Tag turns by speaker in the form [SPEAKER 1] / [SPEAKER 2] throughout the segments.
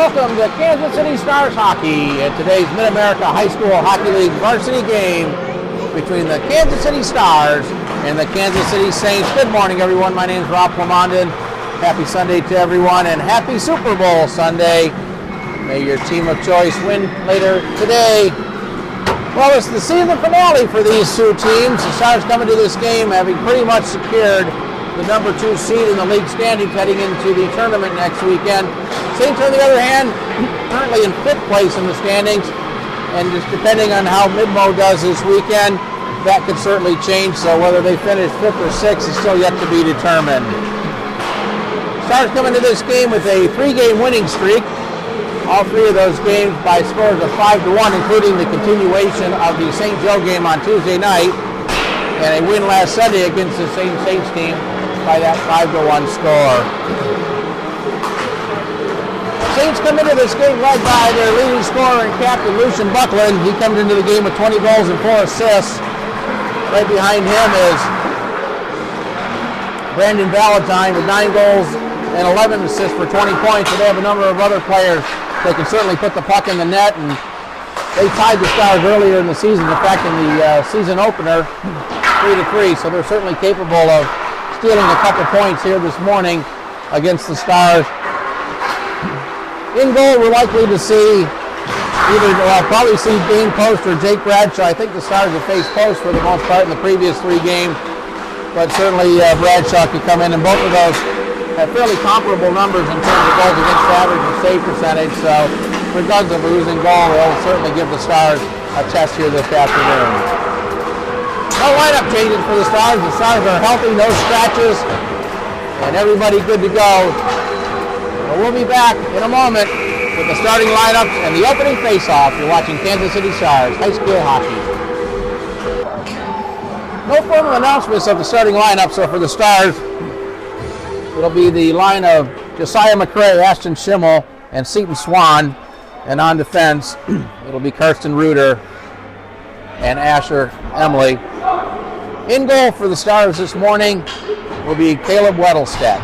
[SPEAKER 1] Welcome to Kansas City Stars Hockey and today's Mid-America High School Hockey League varsity game between the Kansas City Stars and the Kansas City Saints. Good morning, everyone. My name is Plamondon. Happy Sunday to everyone and happy Super Bowl Sunday. May your team of choice win later today. Well, it's the season finale for these two teams. The Stars coming to this game having pretty much secured the number 2 seed in the league standings heading into the tournament next weekend. Saints, on the other hand, currently in 5th place in the standings, and just depending on how Midmo does this weekend, that could certainly change. So whether they finish 5th or 6th is still yet to be determined. Stars coming to this game with a 3-game winning streak. All 3 of those games by scores of 5-1, including the continuation of the St. Joe game on Tuesday night, and a win last Sunday against the same Saints team by that 5-1 score. Saints come into this game led by their leading scorer and captain, Lucian Buckland. He comes into the game with 20 goals and 4 assists. Right behind him is Brandon Valentine with 9 goals and 11 assists for 20 points. And they have a number of other players that can certainly put the puck in the net. And they tied the Stars earlier in the season. In fact, in the season opener, 3-3. So they're certainly capable of stealing a couple points here this morning against the Stars. In goal, we're likely to see probably see Dean Post or Jake Bradshaw. I think the Stars have faced Post for the most part in the previous 3 games, but certainly Bradshaw could come in, and both of those have fairly comparable numbers in terms of goals against average and save percentage. So regardless of who's in goal, they'll certainly give the Stars a test here this afternoon. No lineup changes for the Stars. The Stars are healthy, no scratches, and everybody good to go. But we'll be back in a moment with the starting lineups and the opening face-off. You're watching Kansas City Stars High School Hockey. No formal announcements of the starting lineup, so for the Stars, it'll be the line of Josiah McCray, Ashton Schimmel, and Seton Swan. And on defense, it'll be Karsten Reuter and Asher Emily. In goal for the Stars this morning will be Caleb Weddlestedt.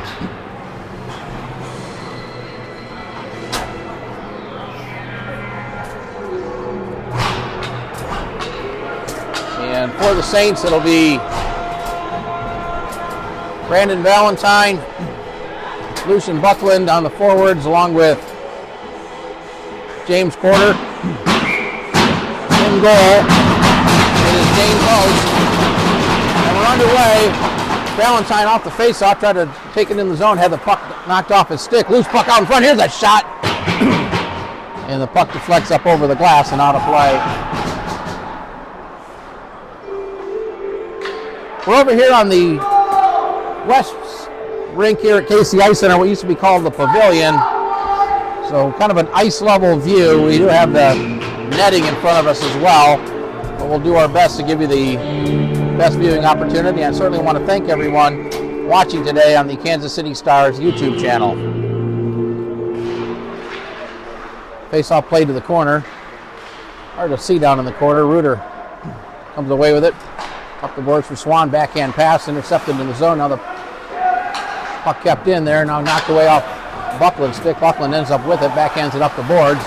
[SPEAKER 1] And for the Saints, it'll be Brandon Valentine, Lucian Buckland on the forwards, along with James Porter. In goal, it is Dane Post. And we're underway. Valentine off the face-off, tried to take it in the zone, had the puck knocked off his stick. Loose puck out in front. Here's a shot. And the puck deflects up over the glass and out of play. We're over here on the west rink here at KC Ice Center, what used to be called the Pavilion. So kind of an ice level view. We do have the netting in front of us as well, but we'll do our best to give you the best viewing opportunity. I certainly want to thank everyone watching today on the Kansas City Stars YouTube channel. Face-off play to the corner. Hard to see down in the corner. Reuter comes away with it. Up the boards for Swan, backhand pass, intercepted in the zone. Now the puck kept in there, now knocked away off Buckland's stick. Buckland ends up with it, backhands it up the boards.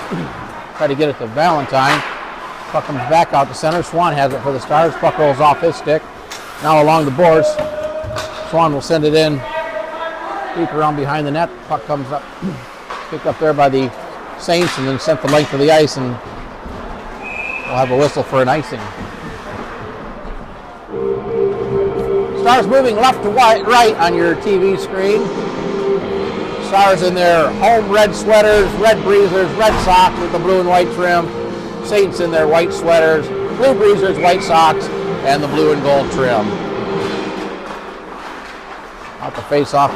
[SPEAKER 1] Try to get it to Valentine. Puck comes back out to center. Swan has it for the Stars. Puck rolls off his stick. Now along the boards. Swan will send it in deep around behind the net. Puck comes up, picked up there by the Saints, and then sent the length of the ice, and we'll have a whistle for an icing. Stars moving left to right on your TV screen. Stars in their home red sweaters, red breezers, red socks with the blue and white trim. Saints in their white sweaters, blue breezers, white socks, and the blue and gold trim. Out the face-off,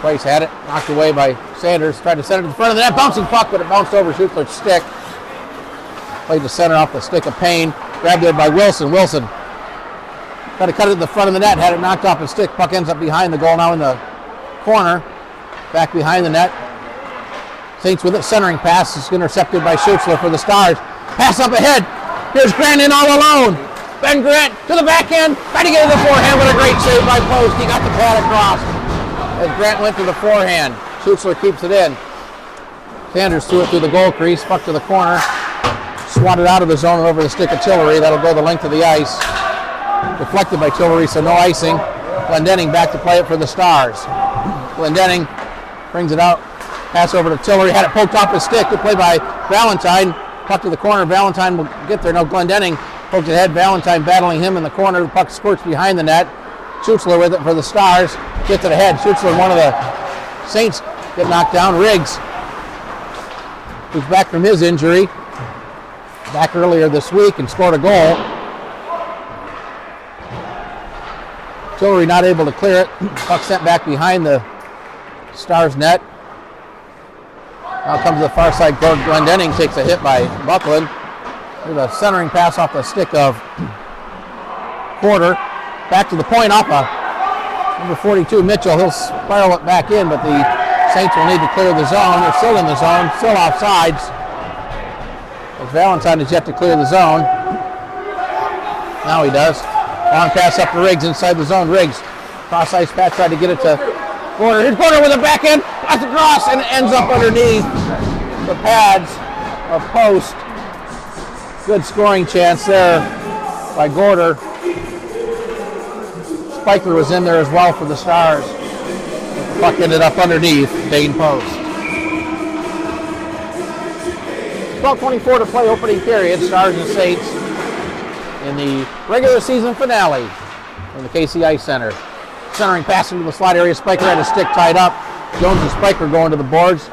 [SPEAKER 1] Price had it, knocked away by Sanders. Tried to send it to the front of the net, bouncing puck, but it bounced over Schutzler's stick. Played the center off the stick of Payne. Grabbed there by Wilson. Wilson tried to cut it to the front of the net, had it knocked off his stick. Puck ends up behind the goal, now in the corner. Back behind the net. Saints with it, centering pass is intercepted by Schutzler for the Stars. Pass up ahead. Here's Grant in all alone. Ben Grant to the backhand. Trying to get to the forehand, but a great save by Post. He got the pad across as Grant went to the forehand. Schutzler keeps it in. Sanders threw it through the goal crease, puck to the corner, swatted out of the zone and over the stick of Tillery. That'll go the length of the ice. Deflected by Tillery, so no icing. Glendenning back to play it for the Stars. Glendenning brings it out, pass over to Tillery, had it poked off his stick. Good play by Valentine. Puck to the corner. Valentine will get there. No, Glendenning pokes it ahead. Valentine battling him in the corner. The puck squirts behind the net. Schutzler with it for the Stars. Gets it ahead. Schutzler, one of the Saints, get knocked down. Riggs, who's back from his injury, back earlier this week and scored a goal. Tillery not able to clear it. Puck sent back behind the Stars net. Now comes the far side. Glendenning takes a hit by Buckland. There's a centering pass off the stick of Porter. Back to the point off number 42, Mitchell. He'll spiral it back in, but the Saints will need to clear the zone. They're still in the zone, still offsides. As Valentine is yet to clear the zone. Now he does. Long pass up to Riggs inside the zone. Riggs, cross ice pass, tried to get it to Porter. Here's Porter with a backhand, pass across, and it ends up underneath the pads of post. Good scoring chance there by Gorder. Spiker was in there as well for the Stars. The puck ended up underneath Dane post. 12:24 to play, opening period. Stars and Saints in the regular season finale in the KC Ice Center. Centering pass into the slot area. Spiker had his stick tied up. Jones and Spiker going to the boards.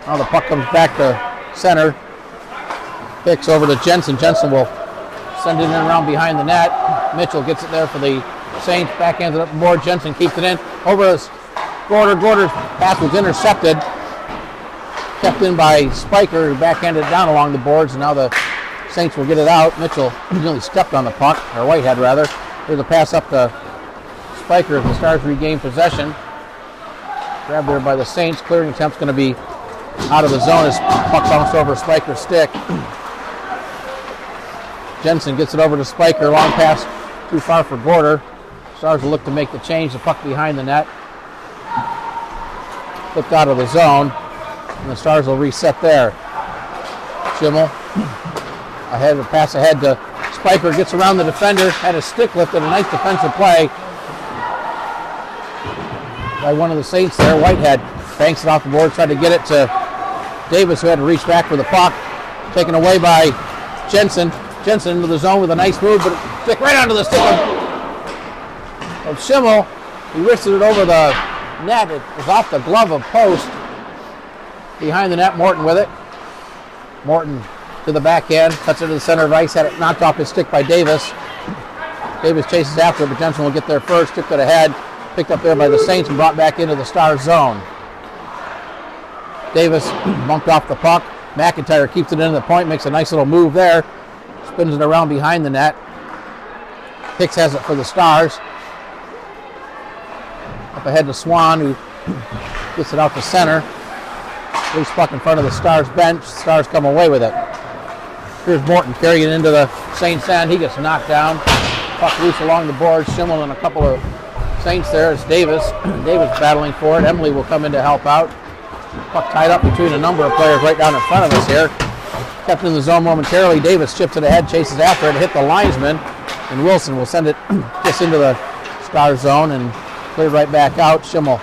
[SPEAKER 1] Now the puck comes back to center. Picks over to Jensen. Jensen will send it in around behind the net. Mitchell gets it there for the Saints. Backhands it up the board. Jensen keeps it in. Over to Gorder. Gorder's pass was intercepted. Kept in by Spiker, who backhanded it down along the boards, and now the Saints will get it out. Mitchell nearly stepped on the puck, or Whitehead rather. There's a pass up to Spiker as the Stars regain possession. Grabbed there by the Saints. Clearing attempt's going to be out of the zone as puck bounced over Spiker's stick. Jensen gets it over to Spiker. Long pass too far for Gorder. Stars will look to make the change. The puck behind the net. Flipped out of the zone. And the Stars will reset there. Schimmel ahead, a pass ahead to Spiker. Gets around the defender. Had his stick lifted. A nice defensive play by one of the Saints there. Whitehead banks it off the board. Tried to get it to Davis, who had to reach back for the puck. Taken away by Jensen. Jensen into the zone with a nice move, but it stick right onto the stick of Schimmel. He wristed it over the net. It was off the glove of post. Behind the net, Morton with it. Morton to the backhand, cuts it to the center of ice, had it knocked off his stick by Davis. Davis chases after it, but Jensen will get there first, tipped it ahead, picked up there by the Saints and brought back into the Stars zone. Davis bumped off the puck. McIntyre keeps it into the point, makes a nice little move there. Spins it around behind the net. Hicks has it for the Stars. Up ahead to Swan, who gets it out to center. Loose puck in front of the Stars bench. Stars come away with it. Here's Morton carrying it into the Saints end. He gets knocked down. Puck loose along the board. Schimmel and a couple of Saints there. It's Davis. Davis battling for it. Emily will come in to help out. Puck tied up between a number of players right down in front of us here. Kept in the zone momentarily. Davis chips it ahead, chases after it, hit the linesman, and Wilson will send it just into the Star zone and cleared right back out. Schimmel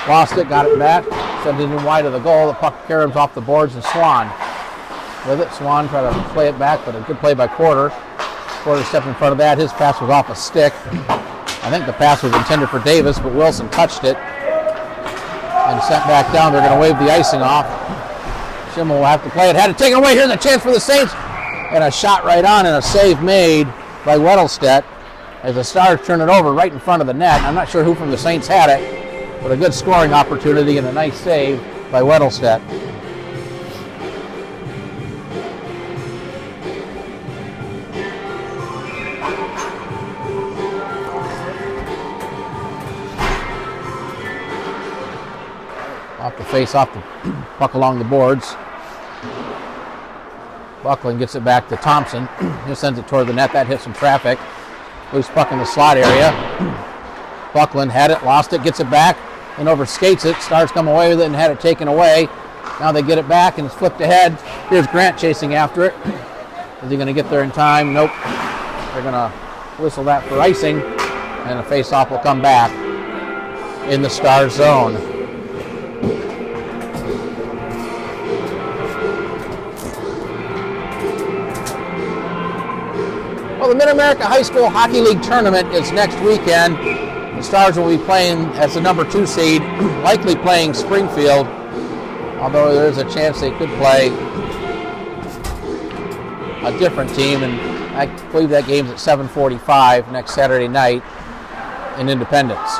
[SPEAKER 1] lost it, got it back, sent it in wide of the goal. The puck caroms off the boards, and Swan with it. Swan tried to play it back, but a good play by Porter. Porter stepped in front of that. His pass was off a stick. I think the pass was intended for Davis, but Wilson touched it and sent back down. They're going to wave the icing off. Schimmel will have to play it. Had it taken away. Here's a chance for the Saints. And a shot right on and a save made by Weddlestedt as the Stars turn it over right in front of the net. I'm not sure who from the Saints had it, but a good scoring opportunity and a nice save by Weddlestedt. Off the face, off the puck along the boards. Buckland gets it back to Thompson. He sends it toward the net. That hits some traffic. Loose puck in the slot area. Buckland had it, lost it, gets it back, and over skates it. Stars come away with it and had it taken away. Now they get it back and it's flipped ahead. Here's Grant chasing after it. Is he going to get there in time? Nope. They're going to whistle that for icing, and the face-off will come back in the Stars zone. Well, the Mid-America High School Hockey League Tournament is next weekend. The Stars will be playing as the number 2 seed, likely playing Springfield, although there is a chance they could play a different team, and I believe that game's at 7:45 next Saturday night in Independence.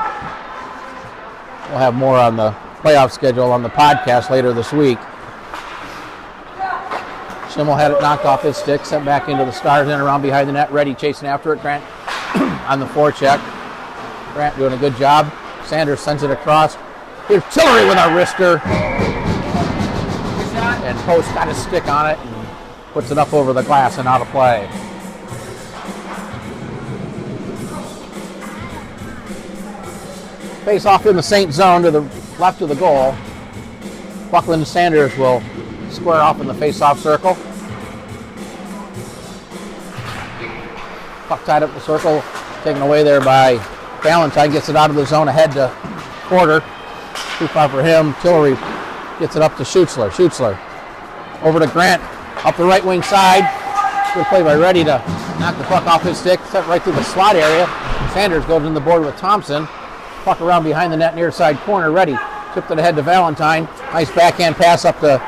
[SPEAKER 1] We'll have more on the playoff schedule on the podcast later this week. Schimmel had it knocked off his stick, sent back into the Stars and around behind the net. Ready chasing after it. Grant on the forecheck. Grant doing a good job. Sanders sends it across. Here's Tillery with a wrister. And Post got his stick on it and puts it up over the glass and out of play. Face off in the Saints zone to the left of the goal. Buckland and Sanders will square off in the face-off circle. Puck tied up the circle, taken away there by Valentine. Gets it out of the zone ahead to Porter. Too far for him. Tillery gets it up to Schutzler. Schutzler over to Grant, up the right wing side. Good play by Reddy to knock the puck off his stick, set right through the slot area. Sanders goes in the board with Thompson. Puck around behind the net near side corner. Reddy tipped it ahead to Valentine. Nice backhand pass up to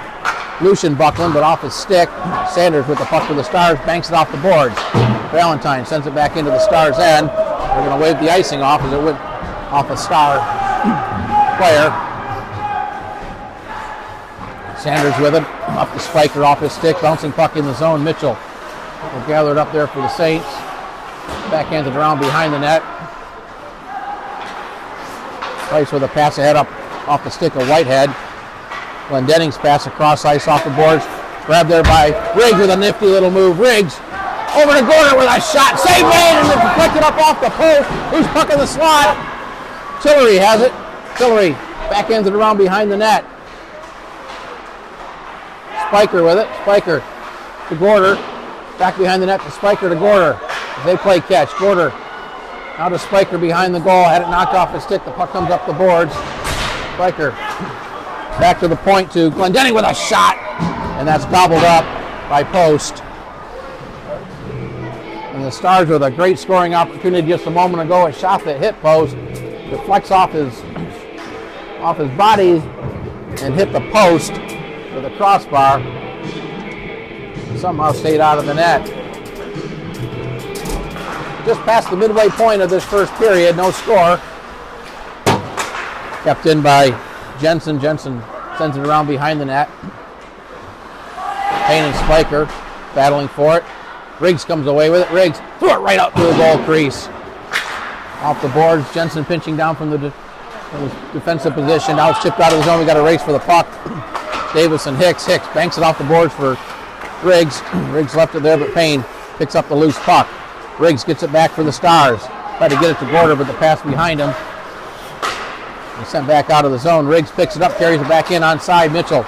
[SPEAKER 1] Lucian Buckland, but off his stick. Sanders with the puck to the Stars, banks it off the boards. Valentine sends it back into the Stars' end. They're going to wave the icing off as it went off a Star player. Sanders with it, up the Spiker off his stick, bouncing puck in the zone. Mitchell will gather it up there for the Saints. Backhanded around behind the net. Price with a pass ahead up off the stick of Whitehead. Glendenning's pass across ice off the boards. Grabbed there by Riggs with a nifty little move. Riggs over to Gordon with a shot. Save made and it's deflected up off the post. Who's puck in the slot? Tillery has it. Tillery backhanded around behind the net. Spiker with it. Spiker to Gorder. Back behind the net to Spiker to Gorder. As they play catch. Gorder now to Spiker behind the goal. Had it knocked off his stick. The puck comes up the boards. Spiker back to the point to Glendenning with a shot. And that's gobbled up by Post. And the Stars with a great scoring opportunity just a moment ago. A shot that hit Post. Deflects off his body and hit the post with a crossbar. Somehow stayed out of the net. Just past the midway point of this first period, no score. Kept in by Jensen. Jensen sends it around behind the net. Payne and Spiker battling for it. Riggs comes away with it. Riggs threw it right out to the goal crease. Off the boards, Jensen pinching down from the defensive position. Now it's chipped out of the zone. We got a race for the puck. Davis and Hicks. Hicks banks it off the boards for Riggs. Riggs left it there, but Payne picks up the loose puck. Riggs gets it back for the Stars. Tried to get it to Gorder, but the pass behind him. He's sent back out of the zone. Riggs picks it up, carries it back in onside. Mitchell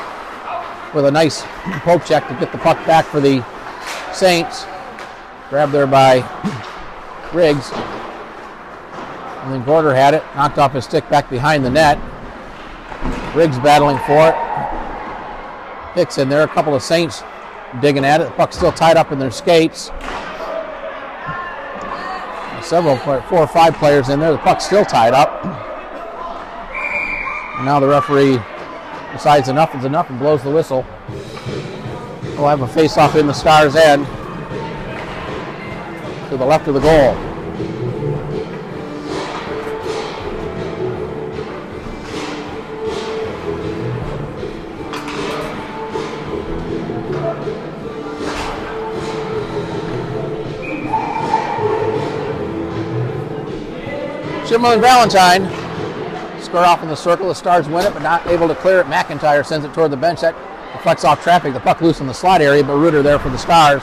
[SPEAKER 1] with a nice poke check to get the puck back for the Saints. Grabbed there by Riggs. And then Gorder had it, knocked off his stick back behind the net. Riggs battling for it. Hicks in there, a couple of Saints digging at it. The puck's still tied up in their skates. Several, 4 or 5 players in there. The puck's still tied up. And now the referee decides enough is enough and blows the whistle. We'll have a face-off in the Stars' end to the left of the goal. Schimmel and Valentine square off in the circle. The Stars win it, but not able to clear it. McIntyre sends it toward the bench. That deflects off traffic. The puck loose in the slot area, but Reuter there for the Stars.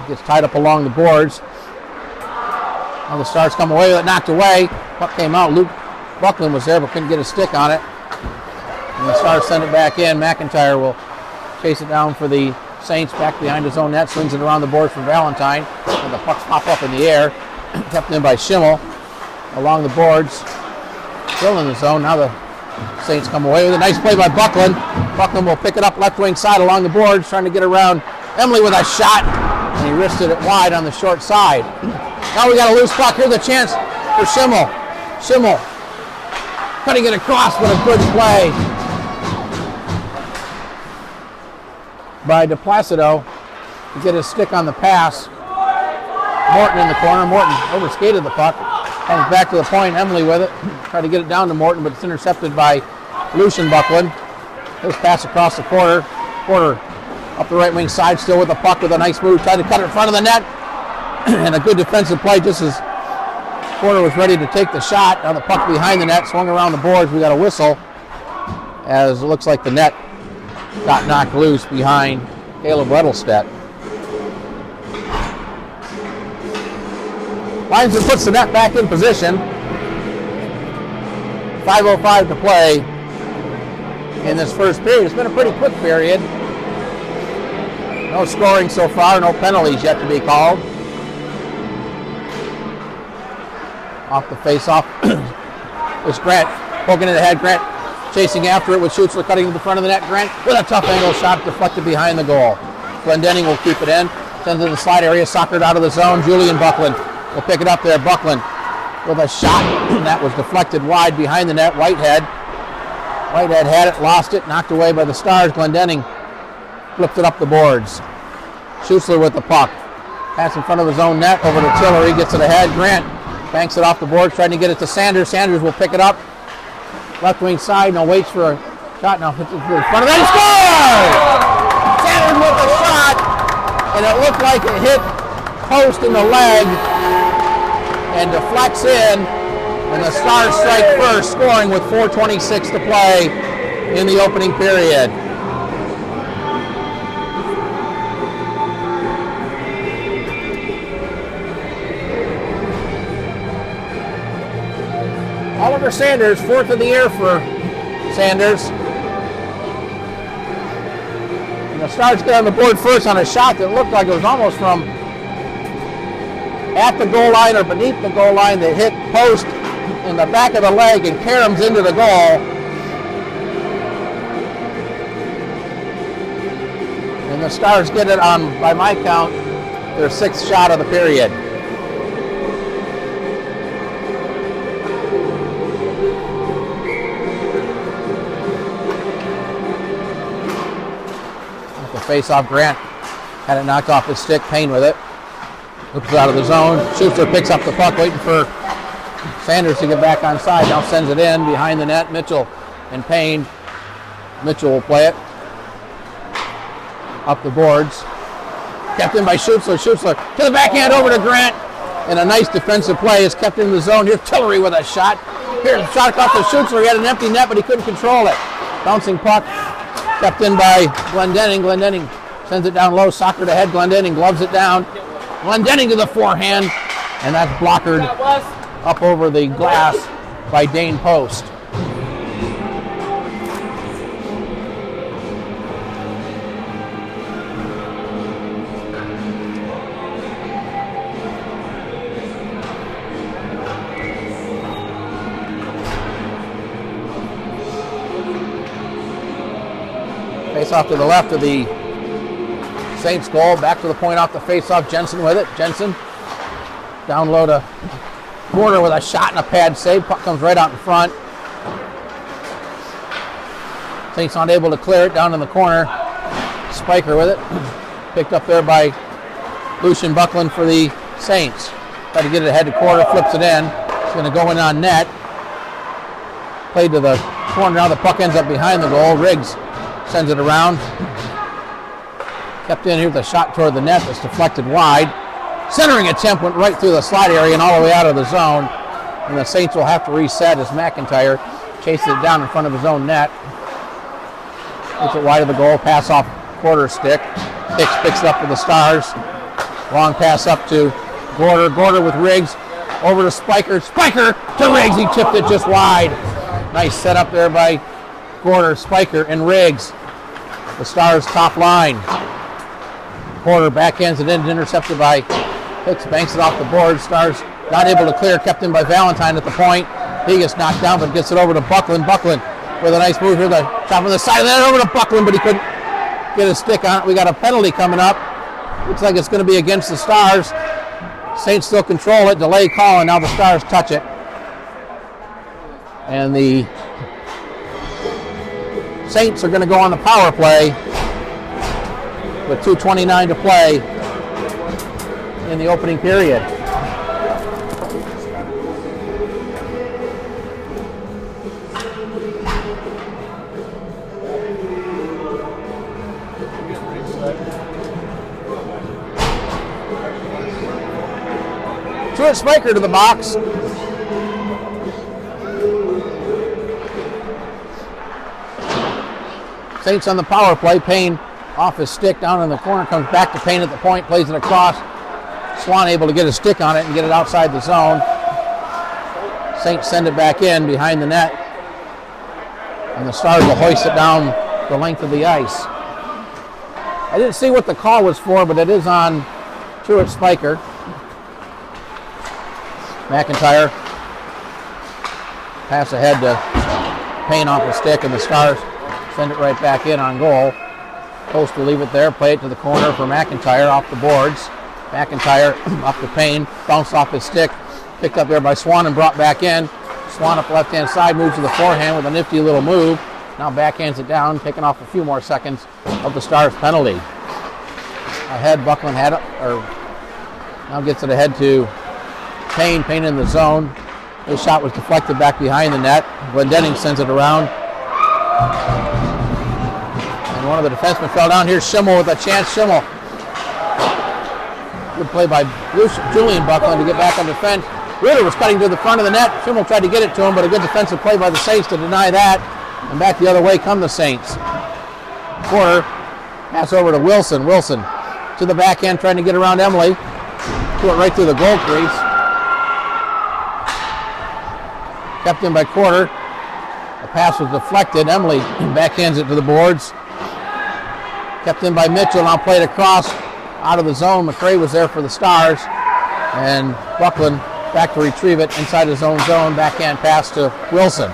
[SPEAKER 1] Gets tied up along the boards. Now the Stars come away with it, knocked away. Puck came out. Luke Buckland was there, but couldn't get a stick on it. And the Stars send it back in. McIntyre will chase it down for the Saints back behind his own net. Swings it around the board for Valentine. And the pucks pop up in the air. Kept in by Schimmel along the boards. Still in the zone. Now the Saints come away with a nice play by Buckland. Buckland will pick it up left wing side along the boards, trying to get around Emily with a shot. And he wristed it wide on the short side. Now we got a loose puck. Here's a chance for Schimmel. Schimmel cutting it across with a good play by DePlacido to get his stick on the pass. Morton in the corner. Morton overskated the puck. Comes back to the point. Emily with it. Tried to get it down to Morton, but it's intercepted by Lucian Buckland. His pass across the quarter. Porter up the right wing side, still with the puck with a nice move. Tried to cut it in front of the net. And a good defensive play just as Porter was ready to take the shot. Now the puck behind the net, swung around the boards. We got a whistle as it looks like the net got knocked loose behind Caleb Weddlestedt. Linesman puts the net back in position. 5:05 to play in this first period. It's been a pretty quick period. No scoring so far, no penalties yet to be called. Off the face-off is Grant poking it ahead. Grant chasing after it with Schutzler cutting to the front of the net. Grant with a tough angle shot deflected behind the goal. Glendenning will keep it in. Sends it to the slide area, soccered out of the zone. Julian Buckland will pick it up there. Buckland with a shot that was deflected wide behind the net. Whitehead had it, lost it, knocked away by the Stars. Glendenning flipped it up the boards. Schutzler with the puck. Pass in front of his own net over to Tillery. Gets it ahead. Grant banks it off the board, trying to get it to Sanders. Sanders will pick it up. Left wing side, now waits for a shot. Now hits it in front of that. He scores! Sanders with a shot, and it looked like it hit post in the leg and deflects in. And the Stars strike first, scoring with 4:26 to play in the opening period. Oliver Sanders, fourth of the year for Sanders. And the Stars get on the board first on a shot that looked like it was almost from at the goal line or beneath the goal line that hit post in the back of the leg and caroms into the goal. And the Stars get it on, by my count, their sixth shot of the period. Face-off, Grant had it knocked off his stick. Payne with it. Looks out of the zone. Schuster picks up the puck, waiting for Sanders to get back on side. Now sends it in behind the net. Mitchell and Payne. Mitchell will play it up the boards. Kept in by Schutzler. Schutzler to the backhand over to Grant. And a nice defensive play is kept in the zone. Here's Tillery with a shot. Here's a shot across to Schutzler. He had an empty net, but he couldn't control it. Bouncing puck. Kept in by Glendenning. Glendenning sends it down low, soccered ahead. Glendenning gloves it down. Glendenning to the forehand, and that's blockered up over the glass by Dane Post. Face off to the left of the Saints goal. Back to the point off the face-off. Jensen with it. Jensen down low to Porter with a shot and a pad save. Puck comes right out in front. Saints not able to clear it down in the corner. Spiker with it. Picked up there by Lucian Buckland for the Saints. Try to get it ahead to quarter. Flips it in. It's going to go in on net. Played to the corner. Now the puck ends up behind the goal. Riggs sends it around. Kept in here with a shot toward the net that's deflected wide. Centering attempt went right through the slide area and all the way out of the zone. And the Saints will have to reset as McIntyre chases it down in front of his own net. Gets it wide of the goal. Pass off quarter stick. Hicks picks it up for the Stars. Long pass up to Gorder. Gorder with Riggs. Over to Spiker. Spiker to Riggs. He tipped it just wide. Nice setup there by Quarter, Spiker, and Riggs. The Stars top line. Quarter backhands it in, intercepted by Hicks, banks it off the board. Stars not able to clear, kept in by Valentine at the point. He gets knocked down, but gets it over to Buckland. Buckland with a nice move here, the top of the side, and then over to Buckland, but he couldn't get his stick on it. We got a penalty coming up. Looks like it's going to be against the Stars. Saints still control it, delay call, and now the Stars touch it. And the Saints are going to go on the power play with 2:29 to play in the opening period. Truett Spiker to the box. Saints on the power play. Payne off his stick down in the corner, comes back to Payne at the point, plays it across. Swan able to get his stick on it and get it outside the zone. Saints send it back in behind the net, and the Stars will hoist it down the length of the ice. I didn't see what the call was for, but it is on Truett Spiker. McIntyre pass ahead to Payne off the stick, and the Stars send it right back in on goal. Post will leave it there, play it to the corner for McIntyre off the boards. McIntyre up to Payne, bounced off his stick, picked up there by Swan and brought back in. Swan up left hand side, moves to the forehand with a nifty little move. Now backhands it down, taking off a few more seconds of the Stars penalty. Ahead, Buckland had it, or now gets it ahead to Payne. Payne in the zone. His shot was deflected back behind the net. Glendenning sends it around. And one of the defensemen fell down. Here's Schimmel with a chance. Schimmel. Good play by Julian Buckland to get back on defense. Ritter was cutting to the front of the net. Schimmel tried to get it to him, but a good defensive play by the Saints to deny that. And back the other way come the Saints. Quarter. Pass over to Wilson. Wilson to the backhand, trying to get around Emily. Threw it right through the goal crease. Kept in by Quarter. The pass was deflected. Emily backhands it to the boards. Kept in by Mitchell. Now played across out of the zone. McRae was there for the Stars. And Buckland back to retrieve it inside his own zone. Backhand pass to Wilson.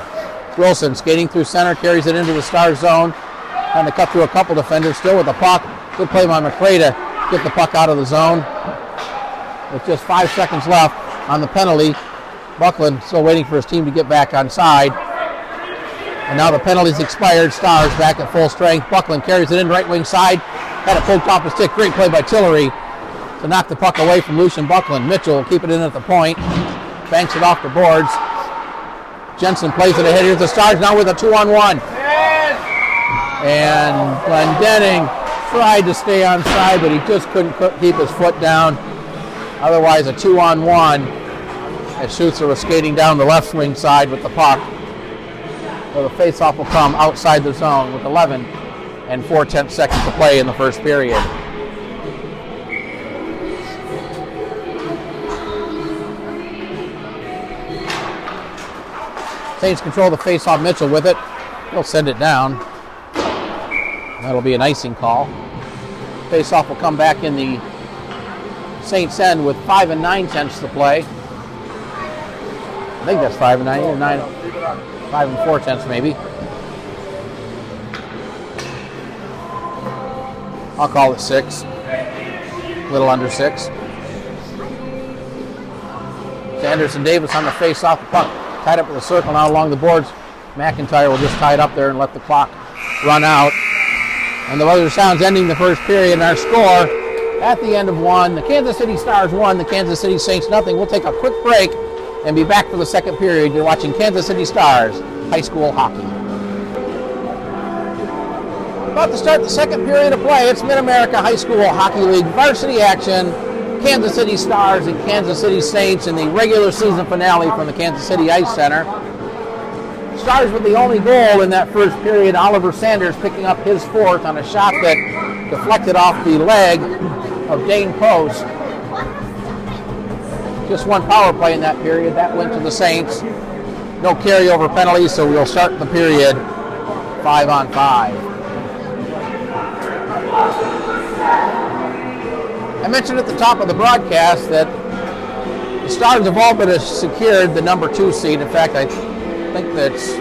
[SPEAKER 1] Wilson skating through center, carries it into the Stars zone. Trying to cut through a couple defenders. Still with the puck. Good play by McRae to get the puck out of the zone. With just 5 seconds left on the penalty. Buckland still waiting for his team to get back on side. And now the penalty's expired. Stars back at full strength. Buckland carries it in right wing side. Had it poked off his stick. Great play by Tillery to knock the puck away from Lucian Buckland. Mitchell will keep it in at the point. Banks it off the boards. Jensen plays it ahead. Here's the Stars now with a 2-on-1. And Glendenning tried to stay on side, but he just couldn't keep his foot down. Otherwise, a 2-on-1. As Schutzer was skating down the left wing side with the puck. So the faceoff will come outside the zone with 11 and 4/10 seconds to play in the first period. Saints control the faceoff. Mitchell with it. He'll send it down. That'll be an icing call. Faceoff will come back in the Saints end with 5 9/10 to play. I think that's 5 4/10 maybe. I'll call it 6. A little under 6. Anderson Davis on the face-off. The puck tied up with a circle now along the boards. McIntyre will just tie it up there and let the clock run out. And the buzzer sounds ending the first period, and our score at the end of 1. The Kansas City Stars 1, the Kansas City Saints nothing. We'll take a quick break and be back for the second period. You're watching Kansas City Stars high school hockey. About to start the second period of play. It's Mid-America High School Hockey League varsity action. Kansas City Stars and Kansas City Saints in the regular season finale from the Kansas City Ice Center. Stars with the only goal in that first period. Oliver Sanders picking up his fourth on a shot that deflected off the leg of Dane Post. Just one power play in that period. That went to the Saints. No carryover penalties, so we'll start the period 5-on-5. I mentioned at the top of the broadcast that the Stars have all but secured the number 2 seed. In fact, I think that's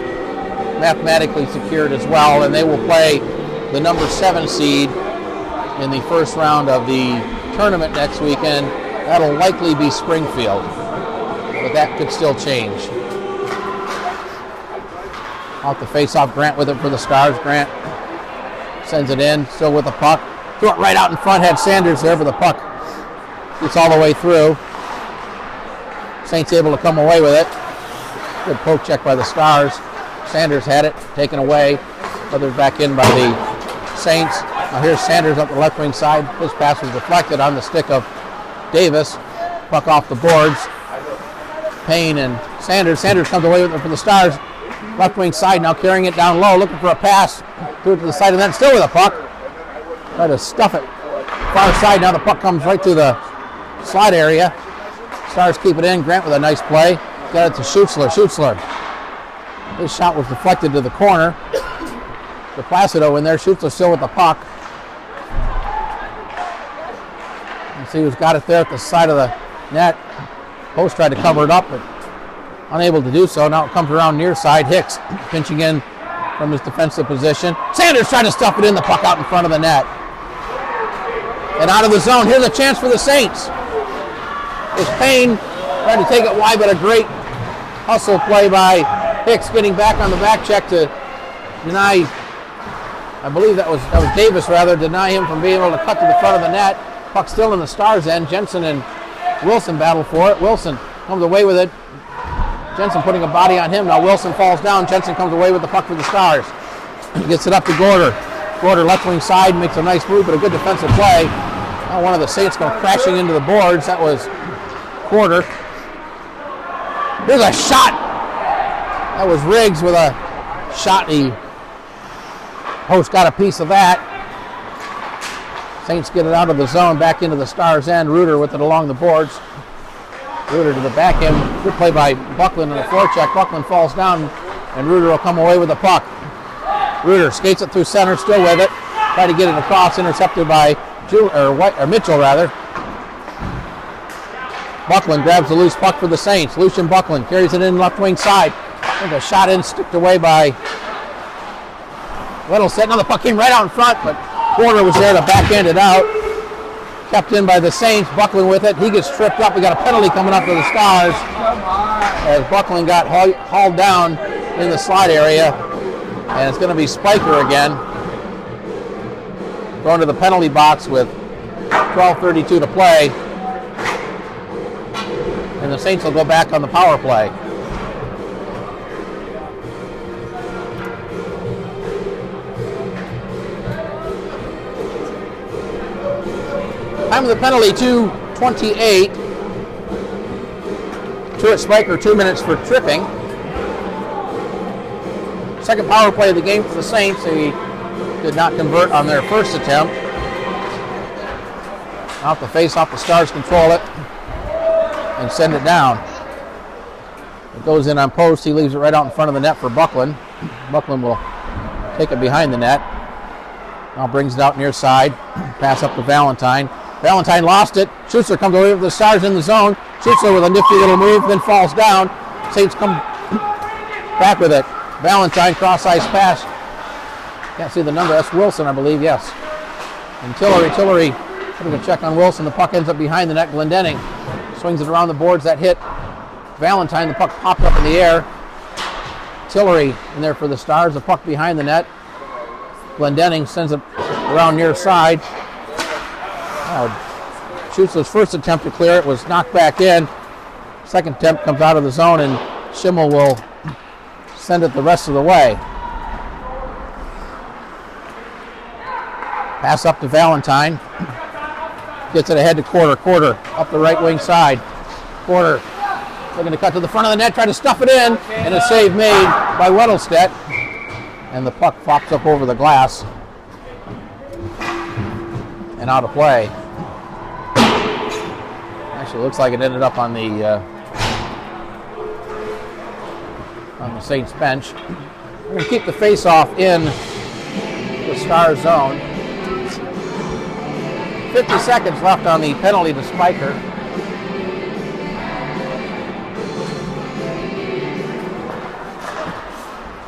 [SPEAKER 1] mathematically secured as well, and they will play the number 7 seed in the first round of the tournament next weekend. That'll likely be Springfield, but that could still change. Off the face-off, Grant with it for the Stars. Grant sends it in, still with the puck. Threw it right out in front, had Sanders there for the puck. Gets all the way through. Saints able to come away with it. Good poke check by the Stars. Sanders had it, taken away. Feathered back in by the Saints. Now here's Sanders up the left wing side. His pass was deflected on the stick of Davis. Puck off the boards. Payne and Sanders. Sanders comes away with it for the Stars. Left wing side now carrying it down low, looking for a pass. Threw it to the side of the net, still with a puck. Try to stuff it. Far side, now the puck comes right through the slot area. Stars keep it in. Grant with a nice play. Got it to Schutzler. Schutzler. His shot was deflected to the corner. To Placido in there. Schutzler still with the puck. You see who's got it there at the side of the net. Post tried to cover it up, but unable to do so. Now it comes around near side. Hicks pinching in from his defensive position. Sanders trying to stuff it in, the puck out in front of the net. And out of the zone. Here's a chance for the Saints. It's Payne trying to take it wide, but a great hustle play by Hicks, getting back on the back check to deny, I believe that was Davis rather, deny him from being able to cut to the front of the net. Puck still in the Stars' end. Jensen and Wilson battle for it. Wilson comes away with it. Jensen putting a body on him. Now Wilson falls down. Jensen comes away with the puck for the Stars. Gets it up to Gorder. Gorder left wing side, makes a nice move, but a good defensive play. Now one of the Saints go crashing into the boards. That was Gorder. Here's a shot. That was Riggs with a shot. The host got a piece of that. Saints get it out of the zone, back into the Stars' end. Reuter with it along the boards. Reuter to the back end. Good play by Buckland on a forecheck. Buckland falls down, and Reuter will come away with the puck. Reuter skates it through center, still with it. Try to get it across, intercepted by Mitchell rather. Buckland grabs the loose puck for the Saints. Lucian Buckland carries it in left wing side. I think a shot in, sticked away by Weddleset. Now the puck came right out in front, but Porter was there to backhand it out. Kept in by the Saints. Buckland with it. He gets tripped up. We got a penalty coming up for the Stars as Buckland got hauled down in the slot area. And it's going to be Spiker again, going to the penalty box with 12:32 to play. And the Saints will go back on the power play. Time of the penalty, 2:28. Truett Spiker, 2 minutes for tripping. Second power play of the game for the Saints. They did not convert on their first attempt. Off the face-off, the Stars control it and send it down. It goes in on post. He leaves it right out in front of the net for Buckland. Buckland will take it behind the net. Now brings it out near side. Pass up to Valentine. Valentine lost it. Schutzler comes away with the Stars in the zone. Schutzler with a nifty little move, then falls down. Saints come back with it. Valentine, cross-ice pass. Can't see the number. That's Wilson, I believe, yes. And Tillery putting a check on Wilson. The puck ends up behind the net. Glendenning swings it around the boards. That hit Valentine. The puck popped up in the air. Tillery in there for the Stars. The puck behind the net. Glendenning sends it around near side. Schutzler's first attempt to clear it was knocked back in. Second attempt comes out of the zone, and Schimmel will send it the rest of the way. Pass up to Valentine. Gets it ahead to Quarter. Quarter up the right wing side. Quarter looking to cut to the front of the net, try to stuff it in, and a save made by Weddleset. And the puck pops up over the glass and out of play. Actually, it looks like it ended up on the Saints bench. We're going to keep the face-off in the Star zone. 50 seconds left on the penalty to Spiker.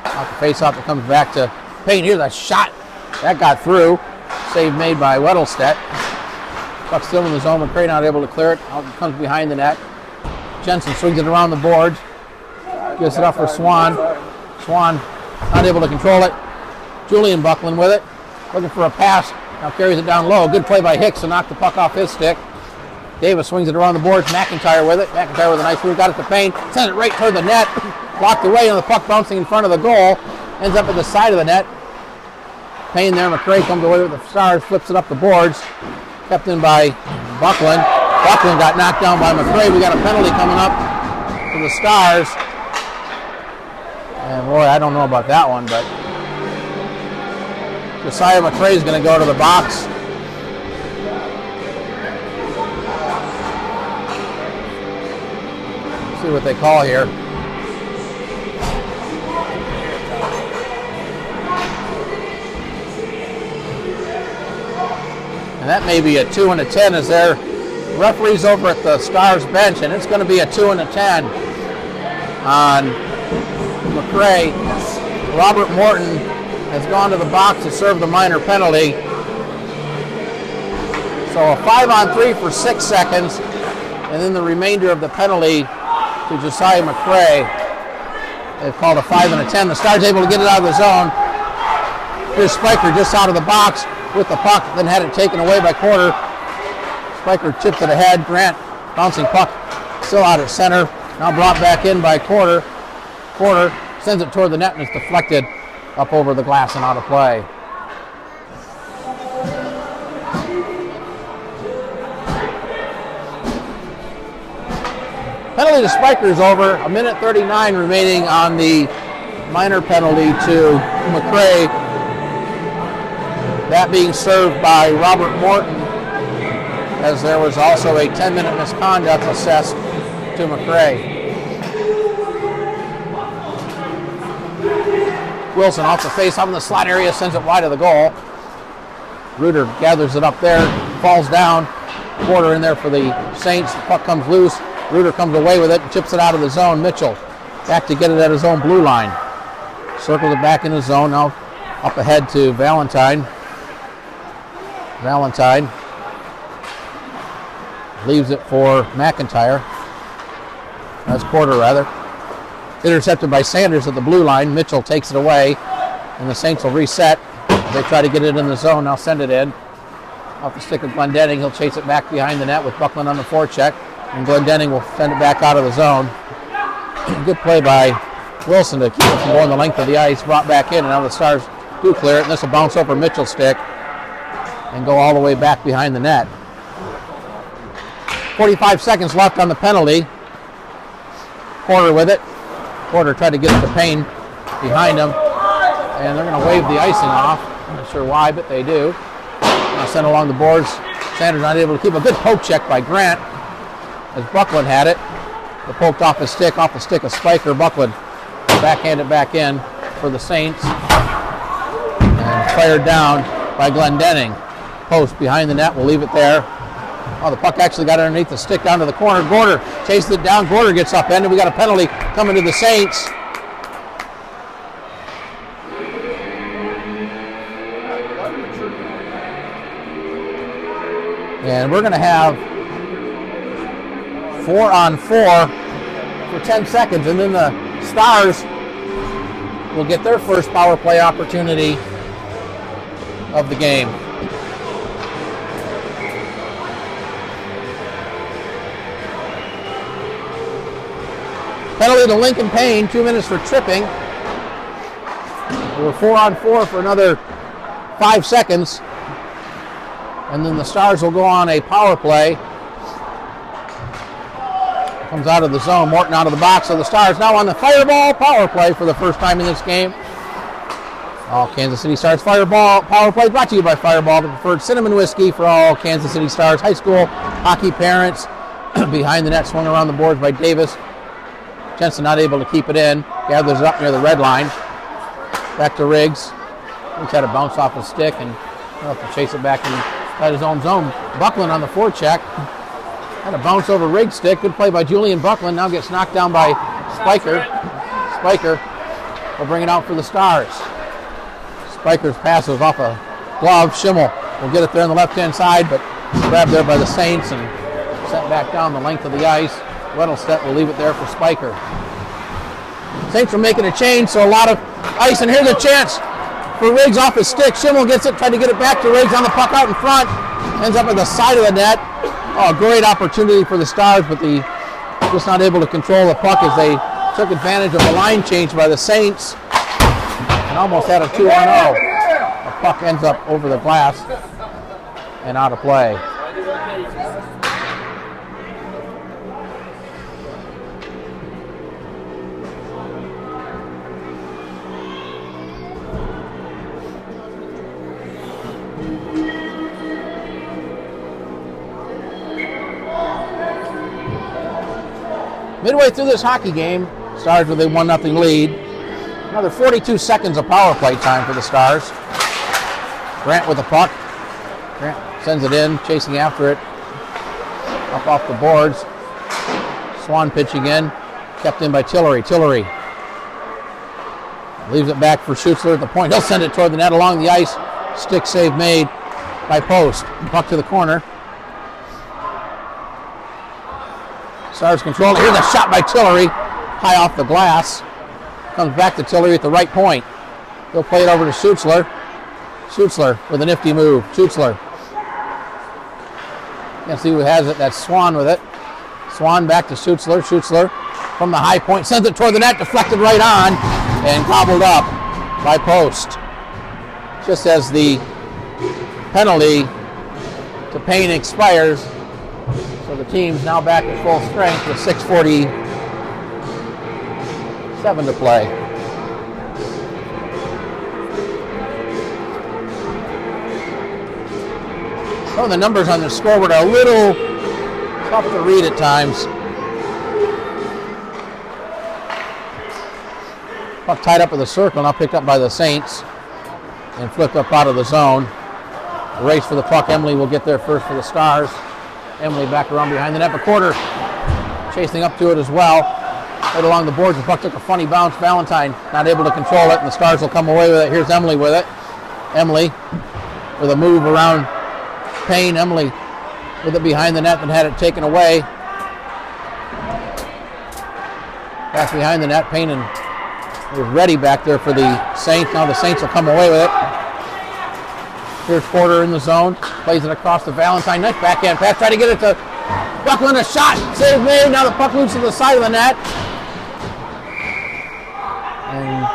[SPEAKER 1] Off the face-off, it comes back to Payne. Here's a shot. That got through. Save made by Weddlestedt. Puck still in the zone, McCray not able to clear it. Out it comes behind the net. Jensen swings it around the boards. Gives it up for Swan. Swan not able to control it. Julian Buckland with it. Looking for a pass. Now carries it down low. Good play by Hicks to knock the puck off his stick. Davis swings it around the boards. McIntyre with it. McIntyre with a nice move. Got it to Payne. Sends it right toward the net. Blocked away and the puck bouncing in front of the goal. Ends up at the side of the net. Payne there. McCray comes away with the Stars. Flips it up the boards. Kept in by Buckland. Buckland got knocked down by McCray. We got a penalty coming up for the Stars. And boy, I don't know about that one, but Josiah McCray is going to go to the box. See what they call here. And that may be a 2 and a 10 as their referees over at the Stars bench, and it's going to be a 2 and a 10 on McCray. Robert Morton has gone to the box to serve the minor penalty. So a 5-on-3 for 6 seconds, and then the remainder of the penalty to Josiah McCray. They've called a 5 and a 10. The Stars able to get it out of the zone. Here's Spiker just out of the box with the puck, then had it taken away by Quarter. Spiker chips it ahead. Grant bouncing puck still out at center. Now brought back in by Quarter. Quarter sends it toward the net and it's deflected up over the glass and out of play. Penalty to Spiker is over. 1:39 remaining on the minor penalty to McCray. That being served by Robert Morton, as there was also a 10-minute misconduct assessed to McCray. Wilson off the face, up in the slot area, sends it wide of the goal. Reuter gathers it up there, falls down. Quarter in there for the Saints. The puck comes loose. Reuter comes away with it and chips it out of the zone. Mitchell back to get it at his own blue line. Circles it back in the zone. Now up ahead to Valentine. Valentine leaves it for McIntyre. That's Quarter, rather. Intercepted by Sanders at the blue line. Mitchell takes it away, and the Saints will reset. They try to get it in the zone. Now send it in. Off the stick of Glendenning. He'll chase it back behind the net with Buckland on the forecheck, and Glendenning will send it back out of the zone. Good play by Wilson to keep it from going the length of the ice. Brought back in, and now the Stars do clear it, and this will bounce over Mitchell's stick and go all the way back behind the net. 45 seconds left on the penalty. Quarter with it. Quarter tried to get it to Payne behind him, and they're going to wave the icing off. I'm not sure why, but they do. Now sent along the boards. Sanders not able to keep a good poke check by Grant as Buckland had it. It poked off the stick of Spiker. Buckland backhanded back in for the Saints and fired down by Glendenning. Post behind the net. We'll leave it there. Oh, the puck actually got underneath the stick down to the corner. Gorder chases it down. Gorder gets upended. We got a penalty coming to the Saints. And we're going to have 4-on-4 for 10 seconds. And then the Stars will get their first power play opportunity of the game. Penalty to Lincoln Payne, 2 minutes for tripping. We're 4-on-4 for another 5 seconds. And then the Stars will go on a power play. Comes out of the zone, Morton out of the box. So the Stars now on the Fireball power play for the first time in this game. All Kansas City Stars Fireball power play brought to you by Fireball, the preferred cinnamon whiskey for all Kansas City Stars high school hockey parents. Behind the net, swung around the boards by Davis. Jensen not able to keep it in. Gathers it up near the red line. Back to Riggs. Riggs had to bounce off his stick and he'll have to chase it back inside his own zone. Buckland on the forecheck. Had to bounce over Riggs' stick. Good play by Julian Buckland. Now gets knocked down by Spiker. Spiker will bring it out for the Stars. Spiker's pass was off a glove. Schimmel will get it there on the left-hand side, but grabbed there by the Saints and sent back down the length of the ice. Weddlestedt will leave it there for Spiker. Saints are making a change, so a lot of ice, and here's a chance for Riggs off his stick. Schimmel gets it, tried to get it back to Riggs on the puck out in front. Ends up at the side of the net. Oh, great opportunity for the Stars, but just not able to control the puck as they took advantage of the line change by the Saints and almost had a 2-on-0. The puck ends up over the glass and out of play. Midway through this hockey game, Stars with a 1-0 lead. Another 42 seconds of power play time for the Stars. Grant with the puck. Grant sends it in, chasing after it. Up off the boards. Swan pitching in. Kept in by Tillery. Tillery leaves it back for Schutzler at the point. He'll send it toward the net along the ice. Stick save made by Post. Puck to the corner. Stars control. Here's a shot by Tillery, high off the glass. Comes back to Tillery at the right point. He'll play it over to Schutzler. Schutzler with a nifty move. Schutzler. Can't see who has it. That's Swan with it. Swan back to Schutzler. Schutzler from the high point sends it toward the net, deflected right on, and gobbled up by Post. Just as the penalty to Payne expires. So the team's now back at full strength with 6:47 to play. Oh, the numbers on the scoreboard are a little tough to read at times. Puck tied up with a circle, now picked up by the Saints and flipped up out of the zone. A race for the puck. Emily will get there first for the Stars. Emily back around behind the net. McQuarter chasing up to it as well. Right along the boards, the puck took a funny bounce. Valentine not able to control it, and the Stars will come away with it. Here's Emily with it. Emily with a move around Payne. Emily with it behind the net and had it taken away. Back behind the net, Payne and was ready back there for the Saints. Now the Saints will come away with it. Here's Porter in the zone, plays it across to Valentine. Nice backhand pass, try to get it to Buckland, a shot, save made. Now the puck moves to the side of the net. And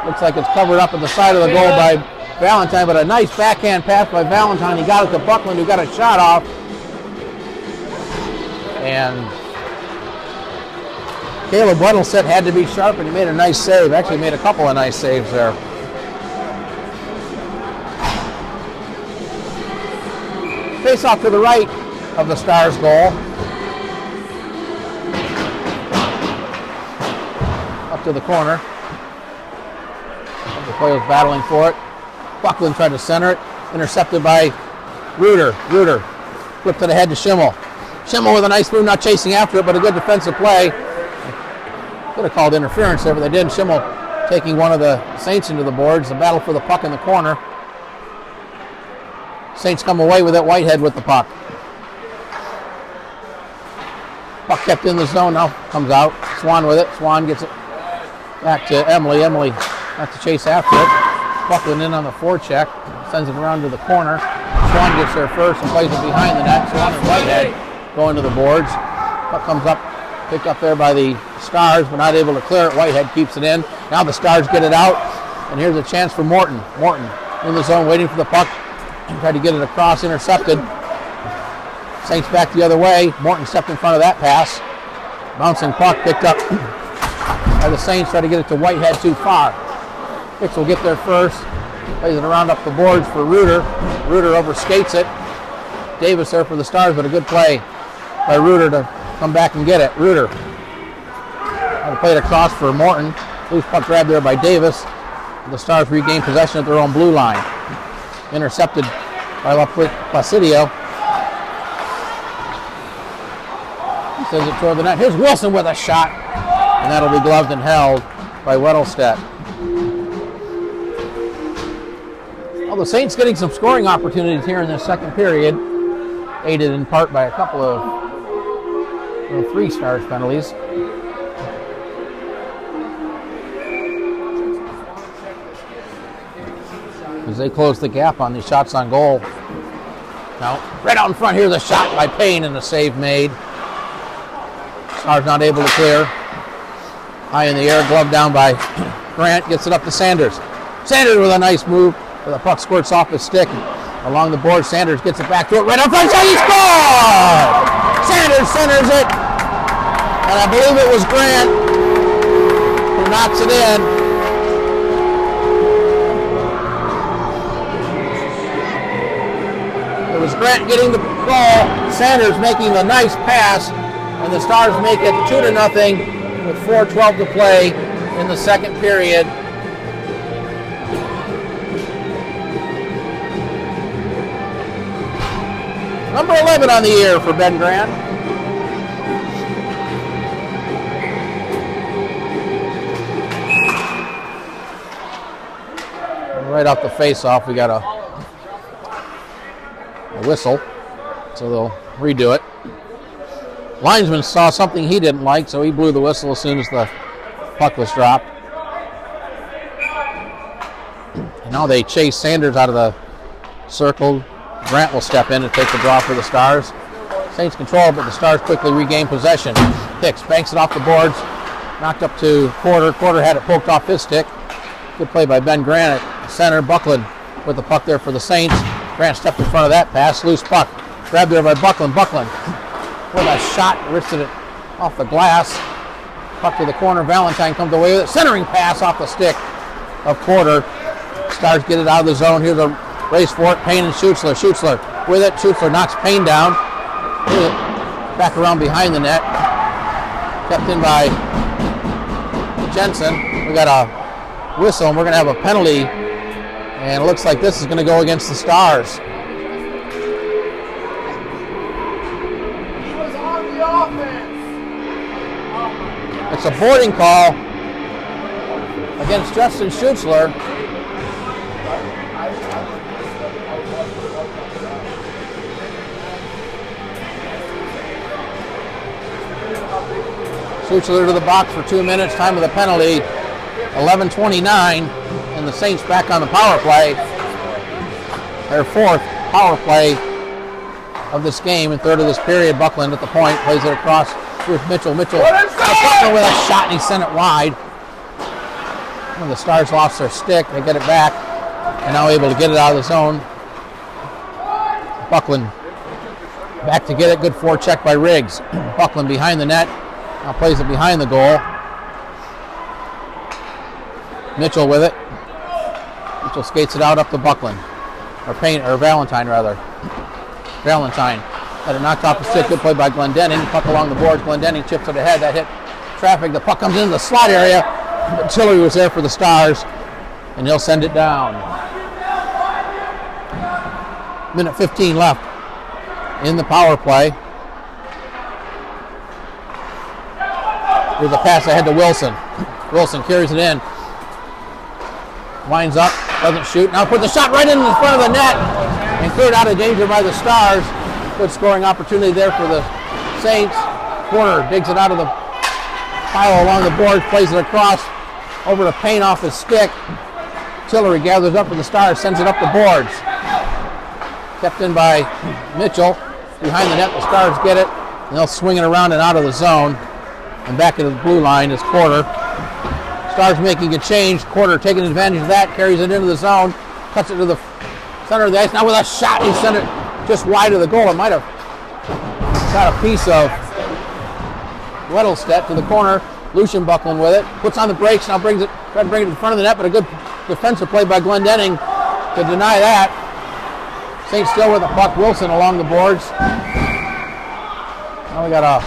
[SPEAKER 1] looks like it's covered up at the side of the goal by Valentine, but a nice backhand pass by Valentine. He got it to Buckland, who got a shot off. And Caleb Weddlestedt had to be sharp, and he made a nice save. Actually made a couple of nice saves there. Face off to the right of the Stars goal. Up to the corner. The player was battling for it. Buckland tried to center it. Intercepted by Reuter. Reuter flipped it ahead to Schimmel. Schimmel with a nice move, not chasing after it, but a good defensive play. Could have called interference there, but they didn't. Schimmel taking one of the Saints into the boards. The battle for the puck in the corner. Saints come away with it. Whitehead with the puck. Puck kept in the zone, now comes out. Swan with it. Swan gets it back to Emily. Emily has to chase after it. Buckland in on the forecheck. Sends it around to the corner. Swan gets there first and plays it behind the net. Swan and Whitehead going to the boards. Puck comes up, picked up there by the Stars, but not able to clear it. Whitehead keeps it in. Now the Stars get it out, and here's a chance for Morton. Morton in the zone, waiting for the puck. Tried to get it across, intercepted. Saints back the other way. Morton stepped in front of that pass. Bouncing puck picked up by the Saints. Try to get it to Whitehead too far. Hicks will get there first. Plays it around up the boards for Reuter. Reuter overskates it. Davis there for the Stars, but a good play by Reuter to come back and get it. Reuter played across for Morton. Loose puck grab there by Davis. The Stars regain possession at their own blue line. Intercepted by Placidio. He sends it toward the net. Here's Wilson with a shot, and that'll be gloved and held by Weddlestedt. Well, the Saints getting some scoring opportunities here in this second period, aided in part by a couple of 3 Stars penalties. As they close the gap on these shots on goal. Now, right out in front here, the shot by Payne and the save made. Stars not able to clear. High in the air, glove down by Grant, gets it up to Sanders. Sanders with a nice move, where the puck squirts off his stick. Along the board, Sanders gets it back to it, right up front, he scored! Sanders centers it, and I believe it was Grant who knocks it in. It was Grant getting the ball, Sanders making the nice pass, and the Stars make it 2-0 with 4:12 to play in the second period. Number 11 on the year for Ben Grant. Right off the face-off, we got a whistle, so they'll redo it. Linesman saw something he didn't like, so he blew the whistle as soon as the puck was dropped. And now they chase Sanders out of the circle. Grant will step in and take the draw for the Stars. Saints control, but the Stars quickly regain possession. Hicks banks it off the boards, knocked up to Quarter. Quarter had it poked off his stick. Good play by Ben Grant at center. Buckland with the puck there for the Saints. Grant stepped in front of that pass. Loose puck. Grabbed there by Buckland. Buckland with a shot. Wristed it off the glass. Puck to the corner. Valentine comes away with it. Centering pass off the stick of Quarter. Stars get it out of the zone. Here's a race for it. Payne and Schutzler. Schutzler with it. Schutzler knocks Payne down. Back around behind the net. Kept in by Jensen. We got a whistle, and we're going to have a penalty. And it looks like this is going to go against the Stars.
[SPEAKER 2] He was on the offense.
[SPEAKER 1] It's a boarding call against Justin Schutzler. Schutzler to the box for 2 minutes. Time of the penalty, 11:29. And the Saints back on the power play. Their 4th power play of this game and 3rd of this period. Buckland at the point, plays it across. Here's Mitchell. Mitchell Buckland with a shot, and he sent it wide. When the Stars lost their stick, they get it back, and now able to get it out of the zone. Buckland back to get it. Good forecheck by Riggs. Buckland behind the net. Now plays it behind the goal. Mitchell with it. Mitchell skates it out up to Buckland. Or Valentine, rather. Valentine had it knocked off the stick. Good play by Glendening. Puck along the boards. Glendening chips it ahead. That hit traffic. The puck comes into the slot area. But Tillery was there for the Stars, and he'll send it down. Minute 15 left in the power play. There's a pass ahead to Wilson. Wilson carries it in. Winds up, doesn't shoot. Now puts the shot right in front of the net and cleared out of danger by the Stars. Good scoring opportunity there for the Saints. Corner digs it out of the pile along the boards, plays it across over to Payne off his stick. Tillery gathers up for the Stars, sends it up the boards. Kept in by Mitchell. Behind the net, the Stars get it, and they'll swing it around and out of the zone. And back into the blue line is Quarter. Stars making a change. Quarter taking advantage of that, carries it into the zone, cuts it to the center of the ice. Now with a shot, he sent it just wide of the goal. It might have got a piece of Weddlestedt to the corner. Lucian Buckland with it. Puts on the brakes, now brings it, trying to bring it in front of the net, but a good defensive play by Glendening to deny that. Saints still with the puck. Wilson along the boards. Now we got a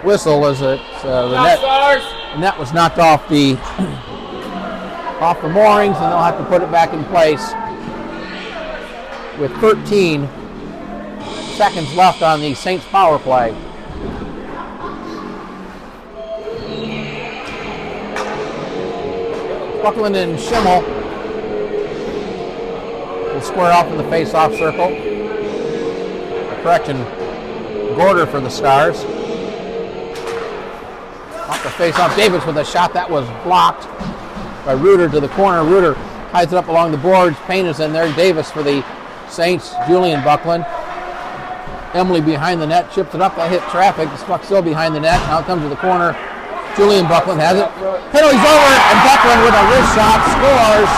[SPEAKER 1] whistle as it the net was knocked off the off the moorings, and they'll have to put it back in place with 13 seconds left on the Saints power play. Buckland and Schimmel will square off in the face-off circle. Correction, Gorder for the Stars. Off the face-off, Davis with a shot that was blocked by Reuter to the corner. Reuter ties it up along the boards. Payne is in there. Davis for the Saints. Julian Buckland. Emily behind the net, chips it up. That hit traffic. The puck still behind the net. Now it comes to the corner. Julian Buckland has it. Penalty's over, and Buckland with a wrist shot scores.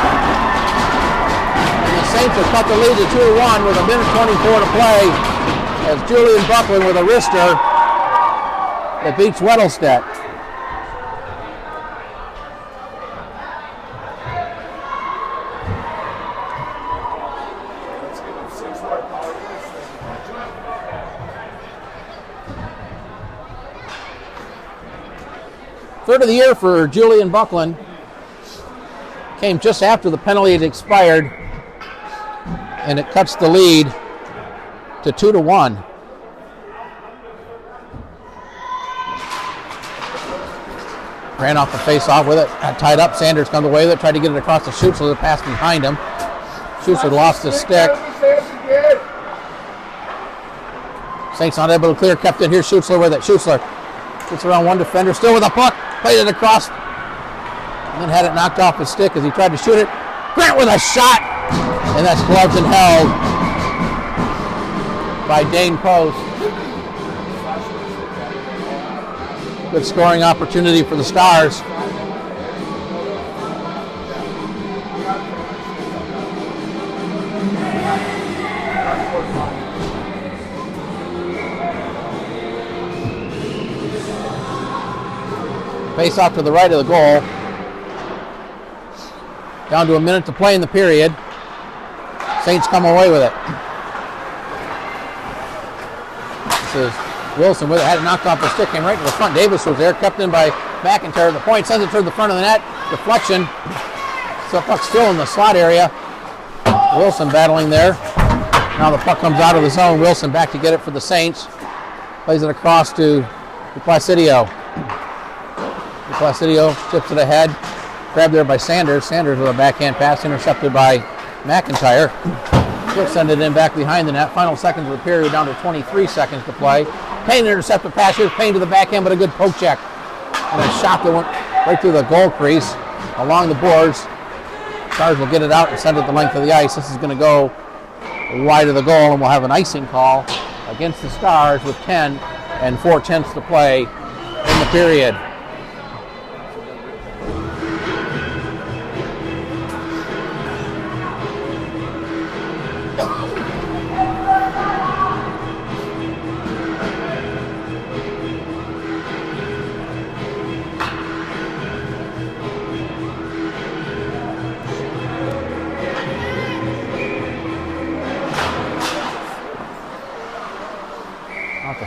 [SPEAKER 1] And the Saints have cut the lead to 2-1 with a minute 24 to play as Julian Buckland with a wrister that beats Weddlestedt. Third of the year for Julian Buckland. Came just after the penalty had expired, and it cuts the lead to 2-1. Ran off the face-off with it, got tied up. Sanders comes away with it, tried to get it across the Schutzler, the pass behind him. Schutzler lost his stick. Saints not able to clear, kept in here. Schutzler with it. Schutzler gets around one defender, still with a puck, played it across, and then had it knocked off his stick as he tried to shoot it. Grant with a shot, and that's gloved and held by Dane Post. Good scoring opportunity for the Stars. Face off to the right of the goal. Down to a minute to play in the period. Saints come away with it. This is Wilson with it. Had it knocked off the stick, came right to the front. Davis was there, kept in by McIntyre. The point sends it toward the front of the net. Deflection. So the puck's still in the slot area. Wilson battling there. Now the puck comes out of the zone. Wilson back to get it for the Saints. Plays it across to Placidio. Placidio chips it ahead. Grabbed there by Sanders. Sanders with a backhand pass intercepted by McIntyre. He'll send it in back behind the net. Final seconds of the period, down to 23 seconds to play. Payne intercepted pass. Here's Payne to the backhand, but a good poke check. And a shot that went right through the goal crease along the boards. Stars will get it out and send it the length of the ice. This is going to go wide of the goal, and we'll have an icing call against the Stars with 10 and 4/10 to play in the period.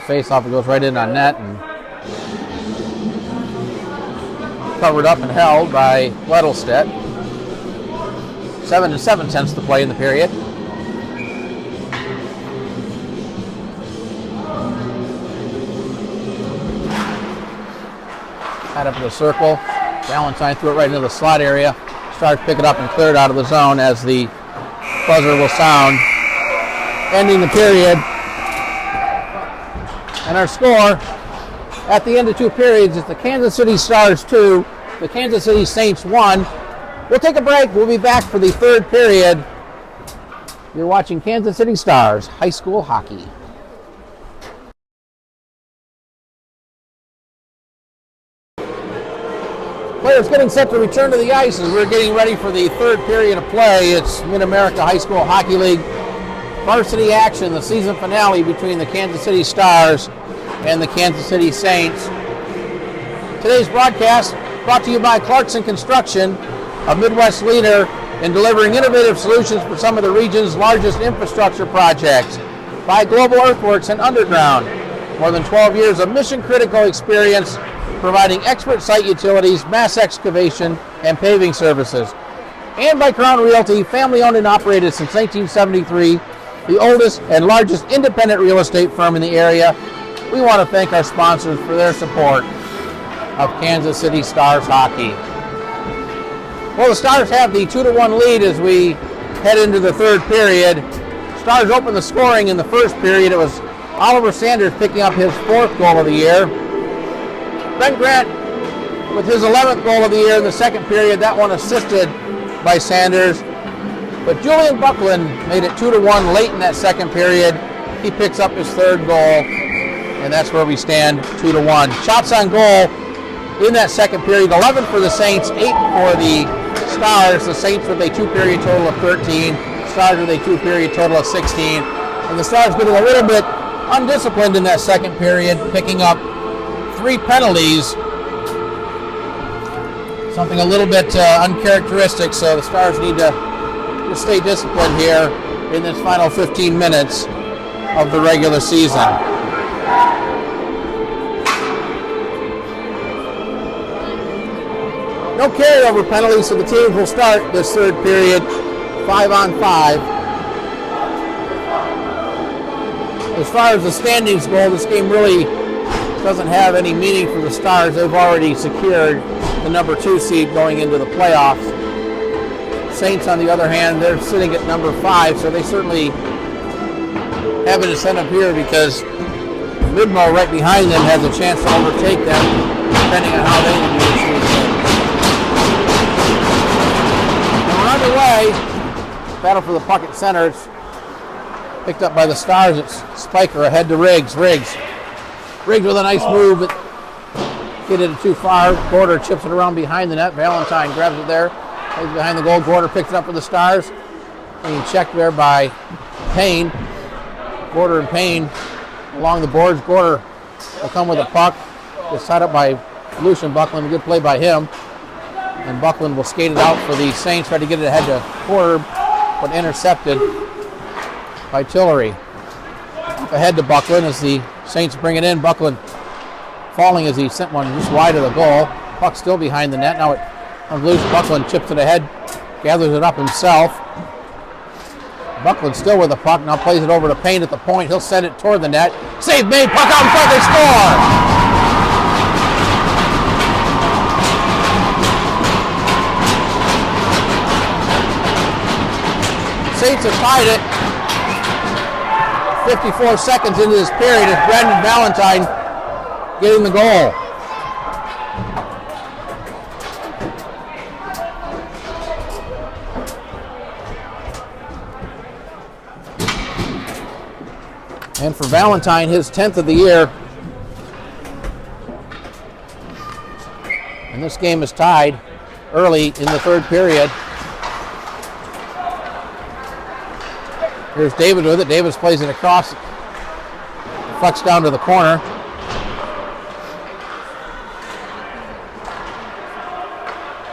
[SPEAKER 1] Face-off, it goes right in on net and covered up and held by Weddlestedt. 7 7/10 to play in the period. Head up to the circle. Valentine threw it right into the slot area. Stars pick it up and clear it out of the zone as the buzzer will sound, ending the period. And our score at the end of two periods is the Kansas City Stars 2, the Kansas City Saints 1. We'll take a break. We'll be back for the third period. You're watching Kansas City Stars High School Hockey. Players getting set to return to the ice as we're getting ready for the third period of play. It's Mid-America High School Hockey League varsity action, the season finale between the Kansas City Stars and the Kansas City Saints. Today's broadcast brought to you by Clarkson Construction, a Midwest leader in delivering innovative solutions for some of the region's largest infrastructure projects. By Global Earthworks and Underground, more than 12 years of mission-critical experience providing expert site utilities, mass excavation, and paving services. and by Crown Realty, family owned and operated since 1973, the oldest and largest independent real estate firm in the area. We want to thank our sponsors for their support of Kansas City Stars hockey. Well, the Stars have the 2-1 lead as we head into the third period. Stars opened the scoring in the first period. It was Oliver Sanders picking up his 4th goal of the year. Brent Grant with his 11th goal of the year in the second period, that one assisted by Sanders. But Julian Buckland made it 2-1 late in that second period. He picks up his 3rd goal, and that's where we stand, 2-1. Shots on goal in that second period, 11 for the Saints, 8 for the Stars. The Saints with a 2-period total of 13, Stars with a 2-period total of 16. And the Stars getting a little bit undisciplined in that second period, picking up 3 penalties. Something a little bit uncharacteristic, so the Stars need to stay disciplined here in this final 15 minutes of the regular season. No carryover penalties, so the teams will start this third period 5-on-5. As far as the standings go, this game really doesn't have any meaning for the Stars. They've already secured the number 2 seed going into the playoffs. Saints, on the other hand, they're sitting at number 5, so they certainly have an incentive here because Midmo right behind them has a chance to overtake them, depending on how they do this weekend. And we're underway. Battle for the puck at center. It's picked up by the Stars. It's Spiker ahead to Riggs. Riggs with a nice move, but get it too far. Gorder chips it around behind the net. Valentine grabs it there. Plays behind the goal. Gorder picks it up for the Stars. Being checked there by Payne. Gorder and Payne along the boards. Gorder will come with a puck. It's tied up by Lucian Buckland. A good play by him. And Buckland will skate it out for the Saints. Try to get it ahead to Corb, but intercepted by Tillery. Up ahead to Buckland as the Saints bring it in. Buckland falling as he sent one just wide of the goal. Puck still behind the net. Now it comes loose. Buckland chips it ahead, gathers it up himself. Buckland still with the puck. Now plays it over to Payne at the point. He'll send it toward the net. Save made. Puck out in front. They score. Saints have tied it. 54 seconds into this period is Brandon Valentine getting the goal. And for Valentine, his 10th of the year. And this game is tied early in the third period. Here's David with it. Davis plays it across. Flex down to the corner.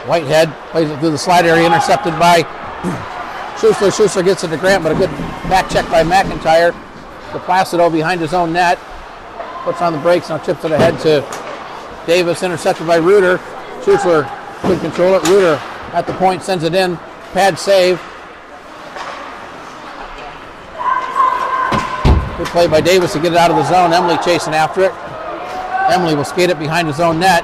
[SPEAKER 1] Whitehead plays it through the slide area, intercepted by Schussler. Schussler gets it to Grant, but a good back check by McIntyre. To Placido behind his own net. Puts on the brakes, now chips it ahead to Davis, intercepted by Reuter. Schussler could control it. Reuter at the point, sends it in. Pad save. Good play by Davis to get it out of the zone. Emily chasing after it. Emily will skate it behind his own net.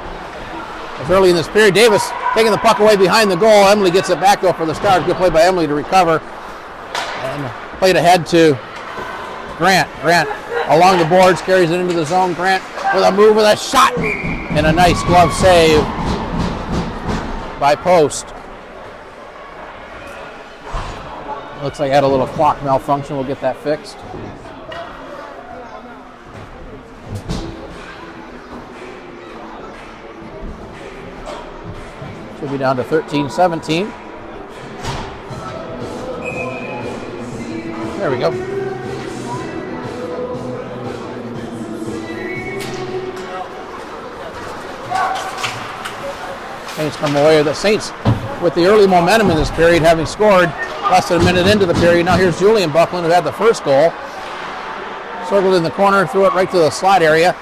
[SPEAKER 1] As early in this period, Davis taking the puck away behind the goal. Emily gets it back though for the Stars. Good play by Emily to recover. And played ahead to Grant. Grant along the boards, carries it into the zone. Grant with a move, with a shot, and a nice glove save by Post. Looks like I had a little clock malfunction. We'll get that fixed. Should be down to 13-17. There we go. Saints come away with the Saints with the early momentum in this period, having scored less than a minute into the period. Now here's Julian Buckland, who had the first goal. Circled in the corner, threw it right to the slot area,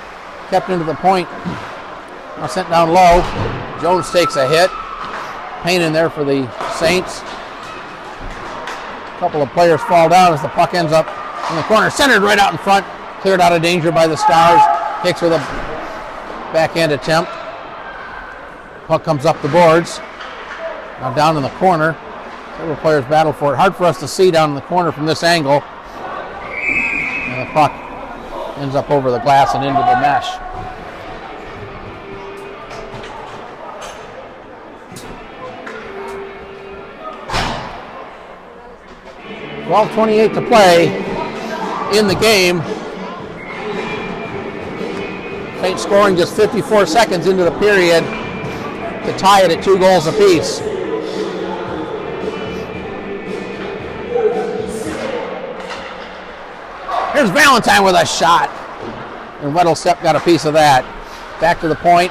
[SPEAKER 1] kept into the point. Now sent down low. Jones takes a hit. Payne in there for the Saints. A couple of players fall down as the puck ends up in the corner. Centered right out in front. Cleared out of danger by the Stars. Hicks with a backhand attempt. Puck comes up the boards. Now down in the corner. Several players battle for it. Hard for us to see down in the corner from this angle. And the puck ends up over the glass and into the mesh. 12:28 to play in the game. Saints scoring just 54 seconds into the period to tie it at 2 goals apiece. Here's Valentine with a shot. And Weddlestep got a piece of that. Back to the point.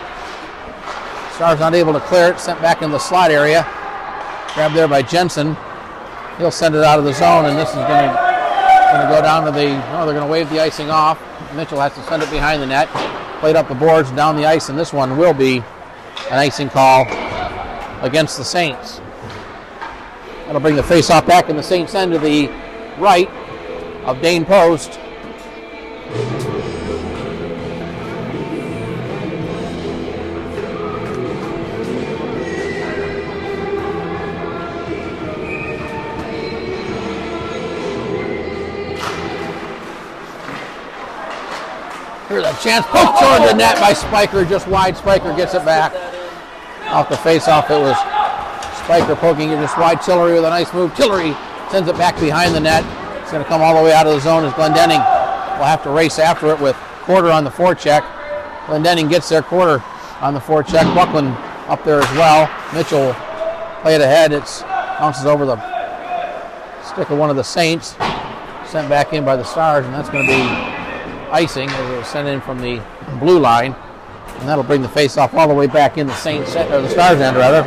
[SPEAKER 1] Stars not able to clear it. Sent back in the slot area. Grabbed there by Jensen. He'll send it out of the zone, and this is going to go down to the... No, they're going to wave the icing off. Mitchell has to send it behind the net. Played up the boards, down the ice, and this one will be an icing call against the Saints. That'll bring the face-off back in the Saints end to the right of Dane Post. Here's a chance, poked toward the net by Spiker, just wide. Spiker gets it back. Off the face-off, it was Spiker poking it just wide. Tillery with a nice move. Tillery sends it back behind the net. It's going to come all the way out of the zone as Glendenning will have to race after it with Quarter on the forecheck. Glendenning gets there, Quarter on the forecheck. Buckland up there as well. Mitchell play it ahead. It bounces over the stick of one of the Saints. Sent back in by the Stars, and that's going to be icing as it was sent in from the blue line, and that'll bring the face-off all the way back in the Saints or the Stars end rather.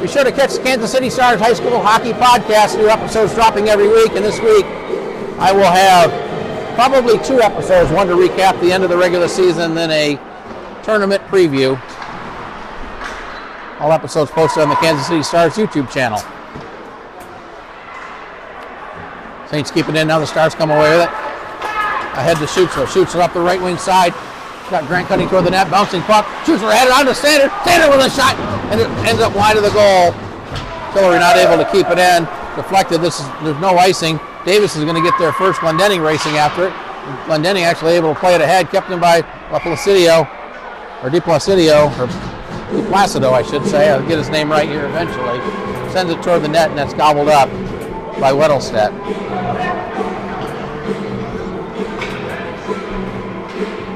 [SPEAKER 1] Be sure to catch the Kansas City Stars High School Hockey Podcast. New episodes dropping every week, and this week I will have probably 2 episodes, one to recap the end of the regular season, then a tournament preview. All episodes posted on the Kansas City Stars YouTube channel. Saints keep it in, now the Stars come away with it. Ahead to Schutzler. Schutzler up the right wing side. Got Grant cutting toward the net, bouncing puck. Schutzler headed on to Sander. Sander with a shot, and it ends up wide of the goal. Tillery not able to keep it in. Deflected. There's no icing. Davis is going to get there first. Glendenning racing after it. Glendenning actually able to play it ahead. Kept him by DiPlacido, or DiPlacido, I should say. I'll get his name right here eventually. Sends it toward the net, and that's gobbled up by Weddlestep.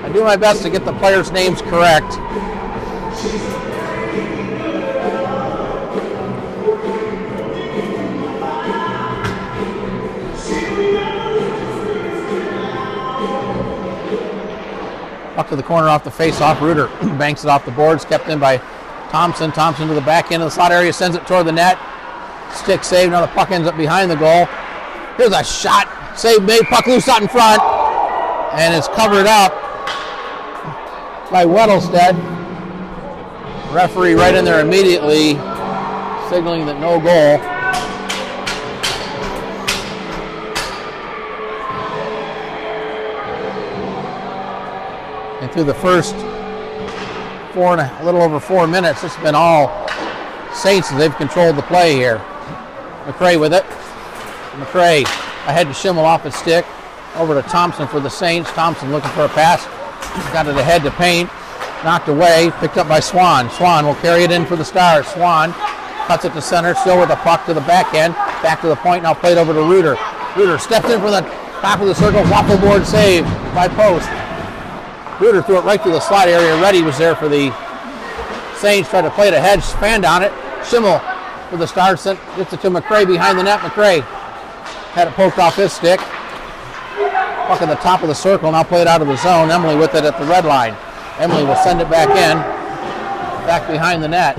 [SPEAKER 1] I do my best to get the players' names correct. Up to the corner off the face-off. Reuter banks it off the boards, kept in by Thompson. Thompson to the back end of the slot area, sends it toward the net. Stick save, now the puck ends up behind the goal. Here's a shot, save made, puck loose out in front, and it's covered up by Weddlestep. Referee right in there immediately, signaling that no goal. And through the first a little over 4 minutes, it's been all Saints as they've controlled the play here. McRae with it. McRae ahead to Schimmel off his stick. Over to Thompson for the Saints. Thompson looking for a pass. Got it ahead to Payne. Knocked away. Picked up by Swan. Swan will carry it in for the Stars. Swan cuts it to center. Still with the puck to the back end. Back to the point. Now played over to Reuter. Reuter stepped in from the top of the circle. Waffle board save by Post. Reuter threw it right through the slot area. Reddy was there for the Saints. Tried to play it ahead. Spanned on it. Schimmel for the Stars gets it to McRae behind the net. McRae had it poked off his stick. Puck at the top of the circle. Now played out of the zone. Emily with it at the red line. Emily will send it back in. Back behind the net.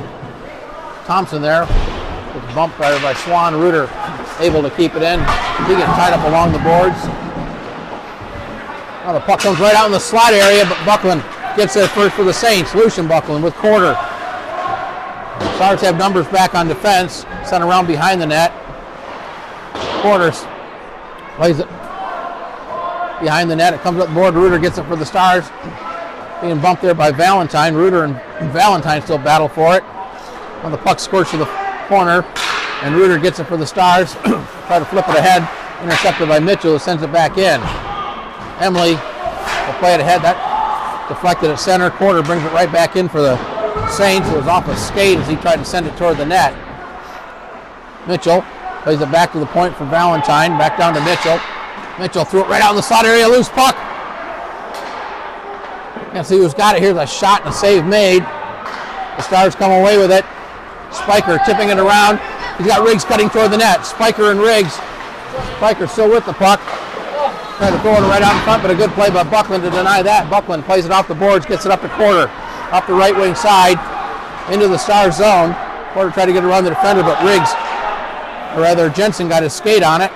[SPEAKER 1] Thompson there. It's bumped by Swan. Reuter able to keep it in. He gets tied up along the boards. Now the puck comes right out in the slot area, but Buckland gets there first for the Saints. Lucian Buckland with quarter. Stars have numbers back on defense. Sent around behind the net. Quarters plays it behind the net. It comes up the board. Reuter gets it for the Stars. Being bumped there by Valentine. Reuter and Valentine still battle for it. Well, the puck squirts to the corner, and Reuter gets it for the Stars. Try to flip it ahead. Intercepted by Mitchell, who sends it back in. Emily will play it ahead. That deflected at center. Quarter brings it right back in for the Saints. It was off a skate as he tried to send it toward the net. Mitchell plays it back to the point for Valentine. Back down to Mitchell. Mitchell threw it right out in the slot area. Loose puck. Can't see who's got it. Here's a shot and a save made. The Stars come away with it. Spiker tipping it around. He's got Riggs cutting toward the net. Spiker and Riggs. Spiker still with the puck. Trying to throw it right out in front, but a good play by Buckland to deny that. Buckland plays it off the boards, gets it up to Quarter. Up the right wing side, into the Stars zone. Quarter tried to get around the defender, but Riggs, or rather Jensen, got his skate on it.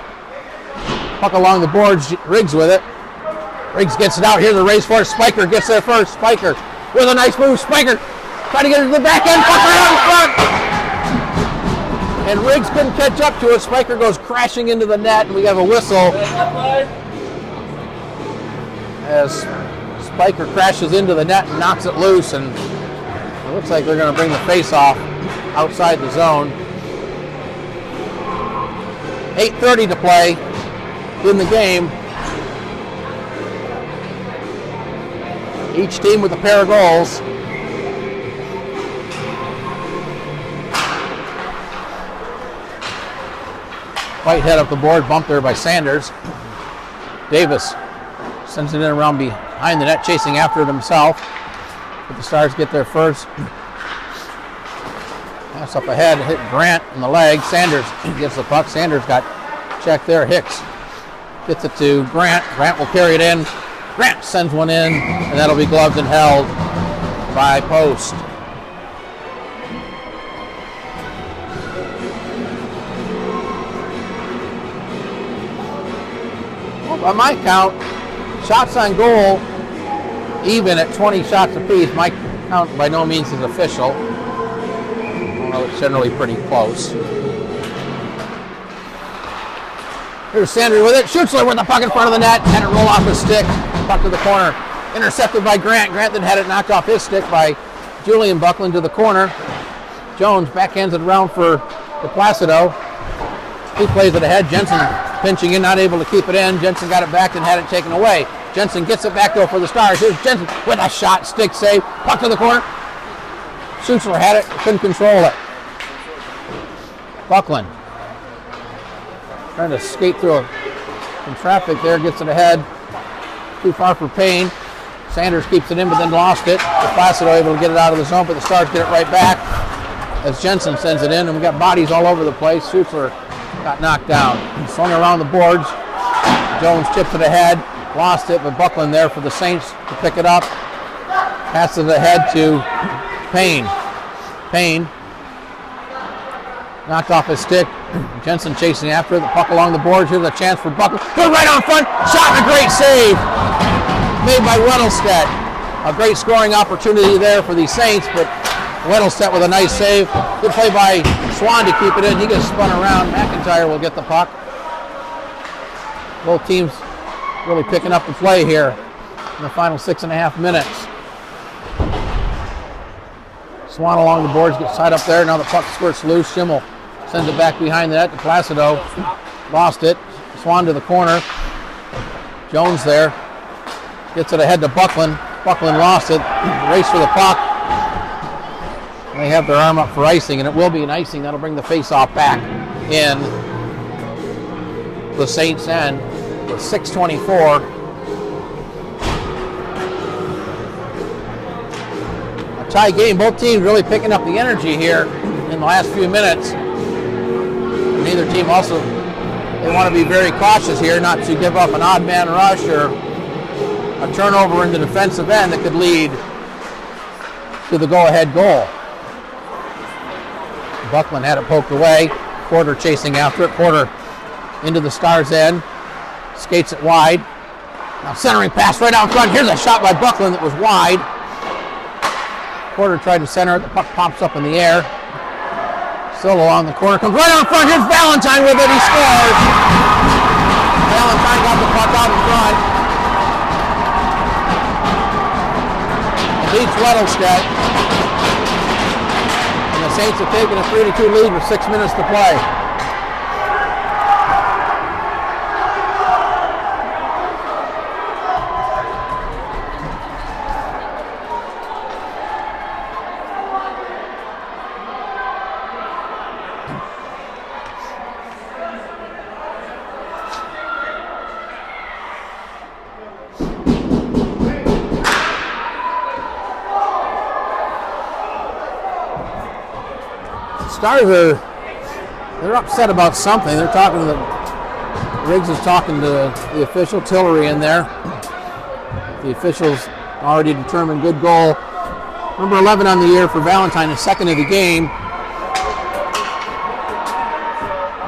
[SPEAKER 1] Puck along the boards, Riggs with it. Riggs gets it out. Here's a race for it. Spiker gets there first. Spiker with a nice move. Spiker trying to get it to the back end. Puck right out in front. And Riggs couldn't catch up to it. Spiker goes crashing into the net, and we have a whistle as Spiker crashes into the net and knocks it loose, and it looks like they're going to bring the face-off outside the zone. 8:30 to play in the game. Each team with a pair of goals. Whitehead up the board, bumped there by Sanders. Davis sends it in around behind the net, chasing after it himself. But the Stars get there first. Pass up ahead, hit Grant in the leg. Sanders gets the puck. Sanders got checked there. Hicks gets it to Grant. Grant will carry it in. Grant sends one in, and that'll be gloved and held by Post. By my count, shots on goal even at 20 shots apiece. My count by no means is official, although it's generally pretty close. Here's Sanders with it. Schutzler with the puck in front of the net. Had it roll off his stick. Puck to the corner. Intercepted by Grant. Grant then had it knocked off his stick by Julian Buckland to the corner. Jones backhands it around for Placido. He plays it ahead. Jensen pinching in, not able to keep it in. Jensen got it back and had it taken away. Jensen gets it back though for the Stars. Here's Jensen with a shot, stick save, puck to the corner. Schutzler had it, couldn't control it. Buckland trying to skate through some traffic there, gets it ahead. Too far for Payne. Sanders keeps it in, but then lost it. Placido able to get it out of the zone, but the Stars get it right back as Jensen sends it in, and we got bodies all over the place. Schutzler got knocked down. Swung around the boards. Jones chips it ahead. Lost it, but Buckland there for the Saints to pick it up. Passes it ahead to Payne. Payne knocked off his stick. Jensen chasing after it. The puck along the boards. Here's a chance for Buckland. Good right on front. Shot and a great save made by Weddlestedt. A great scoring opportunity there for the Saints, but Weddlestedt with a nice save. Good play by Swan to keep it in. He gets spun around. McIntyre will get the puck. Both teams really picking up the play here in the final 6.5 minutes. Swan along the boards, gets tied up there. Now the puck squirts loose. Schimmel sends it back behind the net to Placido. Lost it. Swan to the corner. Jones there. Gets it ahead to Buckland. Buckland lost it. Race for the puck. They have their arm up for icing, and it will be an icing. That'll bring the face-off back in the Saints' end with 6:24. A tie game. Both teams really picking up the energy here in the last few minutes. Neither team also, they want to be very cautious here not to give up an odd man rush or a turnover in the defensive end that could lead to the go-ahead goal. Buckland had it poked away. Porter chasing after it. Porter into the Stars' end. Skates it wide. Now centering pass right out front. Here's a shot by Buckland that was wide. Porter tried to center it. The puck pops up in the air. Still along the corner. Comes right out front. Here's Valentine with it. He scores. Valentine got the puck out in front. And beats Weddlestedt. And the Saints have taken a 3-2 lead with 6 minutes to play. Stars they're upset about something. They're talking to Riggs is talking to the official, Tillery in there. The officials already determined good goal. Number 11 on the year for Valentine, the second of the game.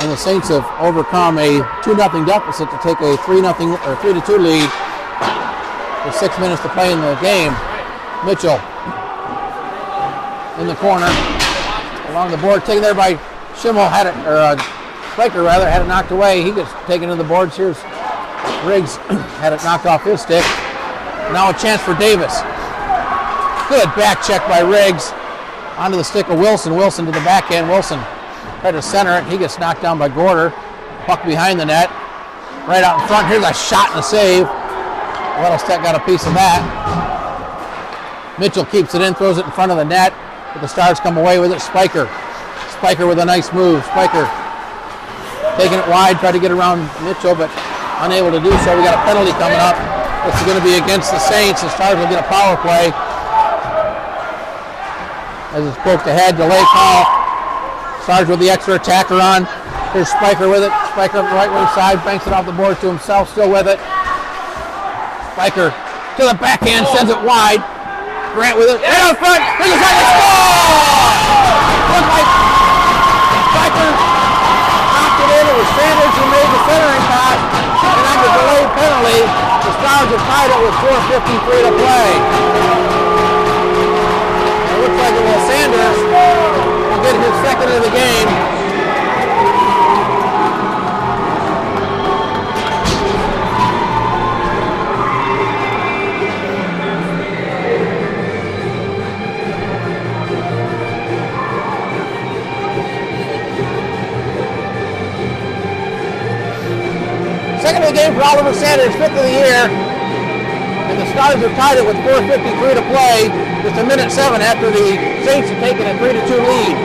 [SPEAKER 1] And the Saints have overcome a 2-0 deficit to take a 3-2 lead with 6 minutes to play in the game. Mitchell in the corner. Along the board, taken there by Schimmel, Spiker had it knocked away. He gets taken to the boards. Here's Riggs, had it knocked off his stick. Now a chance for Davis. Good back check by Riggs. Onto the stick of Wilson. Wilson to the backhand. Wilson tried to center it. He gets knocked down by Gorder. Puck behind the net. Right out in front. Here's a shot and a save. Weddlestedt got a piece of that. Mitchell keeps it in, throws it in front of the net. But the Stars come away with it. Spiker with a nice move. Spiker taking it wide, tried to get around Mitchell, but unable to do so. We got a penalty coming up. This is going to be against the Saints. The Stars will get a power play. As it's poked ahead, delay call. Stars with the extra attacker on. Here's Spiker with it. Spiker up the right wing side, banks it off the board to himself, still with it. Spiker to the backhand, sends it wide. Grant with it. Right out front. Here's a second score! Looks like Spiker knocked it in. It was Sanders who made the centering pass. And on the delayed penalty, the Stars have tied it with 4:53 to play. It looks like Sanders will get his second of the game. Second of the game for Oliver Sanders, fifth of the year. And the Stars have tied it with 4:53 to play. Just a minute 7 after the Saints have taken a 3-2 lead.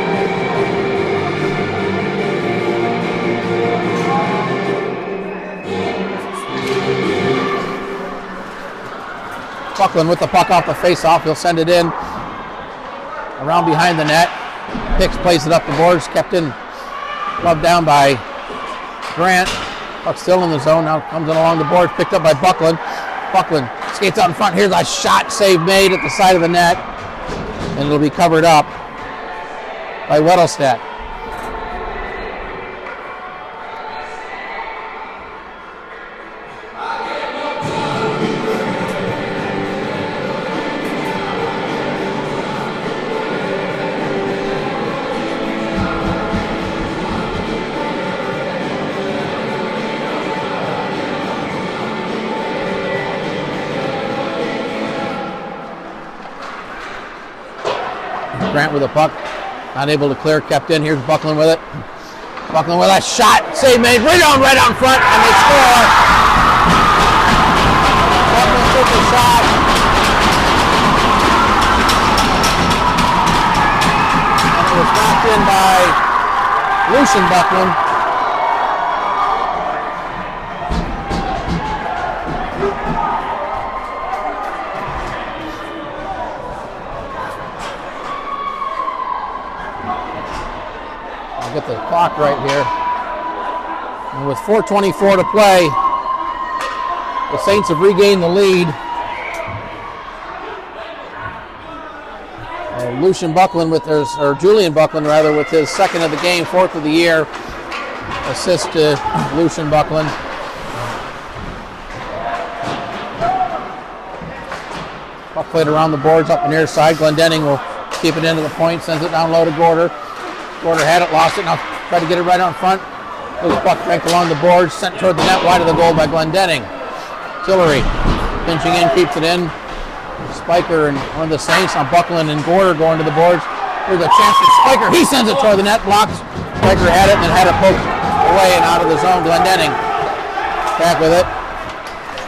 [SPEAKER 1] Buckland with the puck off the face-off. He'll send it in around behind the net. Hicks plays it up the boards. Kept in, gloved down by Grant. Puck still in the zone. Now comes in along the boards. Picked up by Buckland. Buckland skates out in front. Here's a shot save made at the side of the net. And it'll be covered up by Weddlestedt. Grant with a puck, not able to clear, kept in. Here's Buckland with it. Buckland with a shot, save made, right out in front, and they score. Buckland took the shot. And it was knocked in by Lucian Buckland. Get the clock right here. And with 4:24 to play, the Saints have regained the lead. Julian Buckland with his second of the game, fourth of the year. Assist to Lucian Buckland. Puck played around the boards up the near side. Glendenning will keep it into the point, sends it down low to Gorder. Gorder had it, lost it, now try to get it right out in front. Loose puck back along the boards, sent toward the net, wide of the goal by Glendenning. Tillery pinching in, keeps it in. Spiker and one of the Saints on Buckland and Gorder going to the boards. There's a chance for Spiker. He sends it toward the net, blocks. Spiker had it and then had it poked away and out of the zone. Glendenning back with it.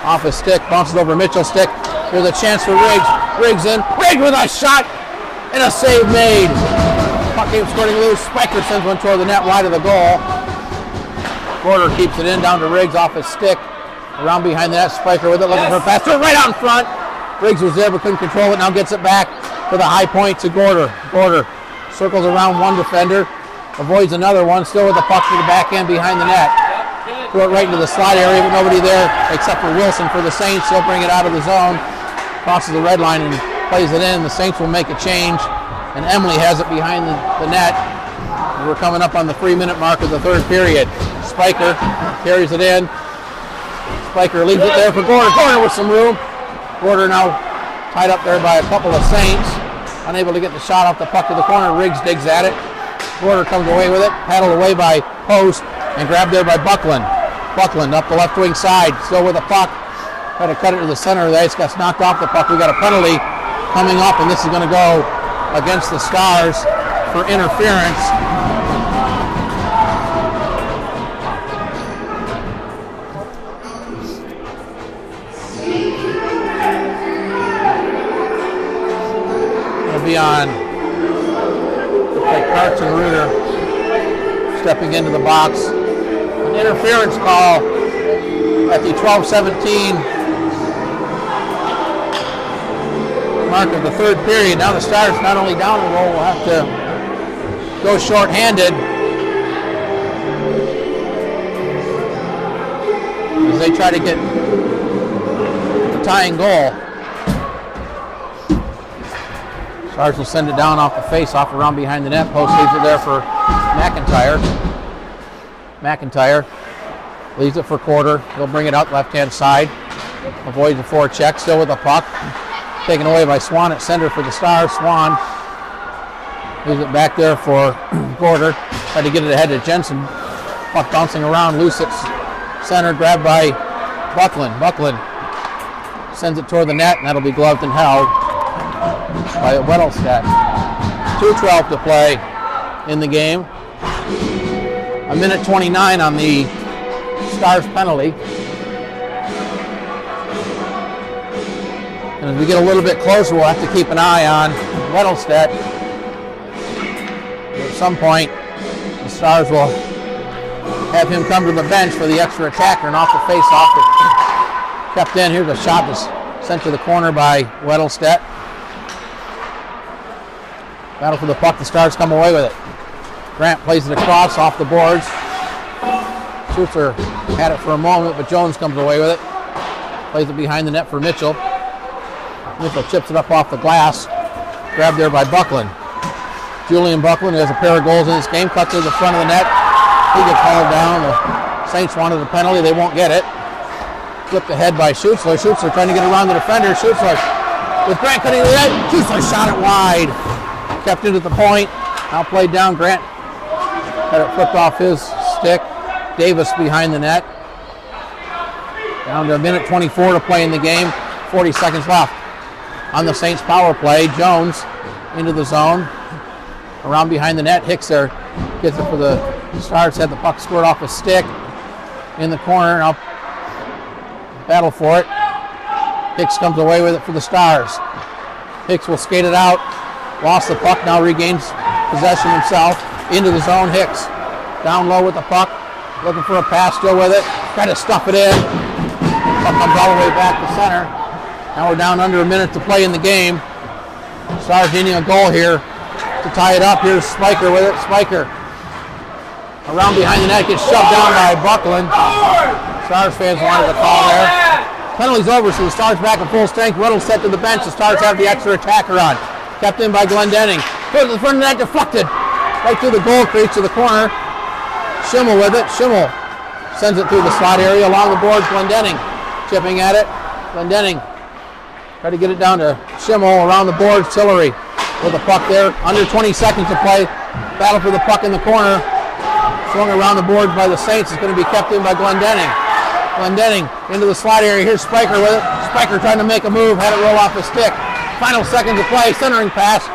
[SPEAKER 1] Off his stick, bounces over Mitchell's stick. There's a chance for Riggs. Riggs in. Riggs with a shot and a save made. Puck came squirting loose. Spiker sends one toward the net, wide of the goal. Gorder keeps it in down to Riggs off his stick. Around behind the net, Spiker with it, looking for a pass. Right out in front. Riggs was there but couldn't control it. Now gets it back to the high point to Gorder. Gorder circles around one defender, avoids another one, still with the puck to the back end behind the net. Throw it right into the slot area, but nobody there except for Wilson for the Saints. He'll bring it out of the zone, crosses the red line and plays it in. The Saints will make a change, and Emily has it behind the net. And we're coming up on the 3-minute mark of the third period. Spiker carries it in. Spiker leaves it there for Gorder. Gorder with some room. Gorder now tied up there by a couple of Saints. Unable to get the shot off the puck to the corner. Riggs digs at it. Gorder comes away with it. Paddled away by Post and grabbed there by Buckland. Buckland up the left wing side. Still with the puck. Try to cut it to the center. The ice gets knocked off the puck. We got a penalty coming up, and this is going to go against the Stars for interference. Be on like Carson Reuter stepping into the box. An interference call at the 12:17 mark of the third period. Now the Stars not only down the roll, will have to go short-handed as they try to get the tying goal. Stars will send it down off the face-off around behind the net. Post leaves it there for McIntyre. McIntyre leaves it for Quarter. He'll bring it out left-hand side. Avoids the forecheck, still with the puck. Taken away by Swan at center for the Stars. Swan leaves it back there for Quarter. Tried to get it ahead to Jensen. Puck bouncing around, loose at center, grabbed by Buckland. Buckland sends it toward the net, and that'll be gloved and held by Weddlestedt. 2:12 to play in the game. A minute 29 on the Stars penalty. And as we get a little bit closer, we'll have to keep an eye on Weddlestedt. At some point, the Stars will have him come to the bench for the extra attacker and off the face-off. Kept in. Here's a shot that's sent to the corner by Weddlestedt. Battle for the puck. The Stars come away with it. Grant plays it across off the boards. Schutzer had it for a moment, but Jones comes away with it. Plays it behind the net for Mitchell. Mitchell chips it up off the glass. Grabbed there by Buckland. Julian Buckland has a pair of goals in this game. Cuts to the front of the net. He gets hauled down. The Saints wanted a penalty. They won't get it. Flipped ahead by Schutzer. Schutzer trying to get around the defender. Schutzer with Grant cutting the net. Schutzer shot it wide. Kept it at the point. Now played down. Grant had it flipped off his stick. Davis behind the net. Down to a minute 24 to play in the game. 40 seconds left on the Saints power play. Jones into the zone. Around behind the net. Hicks there gets it for the Stars. Had the puck squirt off his stick. In the corner. Now battle for it. Hicks comes away with it for the Stars. Hicks will skate it out. Lost the puck. Now regains possession himself. Into the zone. Hicks down low with the puck. Looking for a pass. Still with it. Try to stuff it in. Puck comes all the way back to center. Now we're down under a minute to play in the game. Stars needing a goal here to tie it up. Here's Spiker with it. Spiker around behind the net, gets shoved down by Buckland. Stars fans wanted to call there. Penalty's over, so the Stars back at full strength. Weddlestedt to the bench. The Stars have the extra attacker on. Kept in by Glendenning. Put it to the front of the net, deflected. Right through the goal crease to the corner. Schimmel with it. Schimmel sends it through the slot area along the boards. Glendenning chipping at it. Glendenning try to get it down to Schimmel around the boards. Tillery with the puck there. Under 20 seconds to play. Battle for the puck in the corner. Swung around the boards by the Saints. It's going to be kept in by Glendenning. Glendenning into the slide area. Here's Spiker with it. Spiker trying to make a move. Had it roll off the stick. Final seconds to play. Centering pass.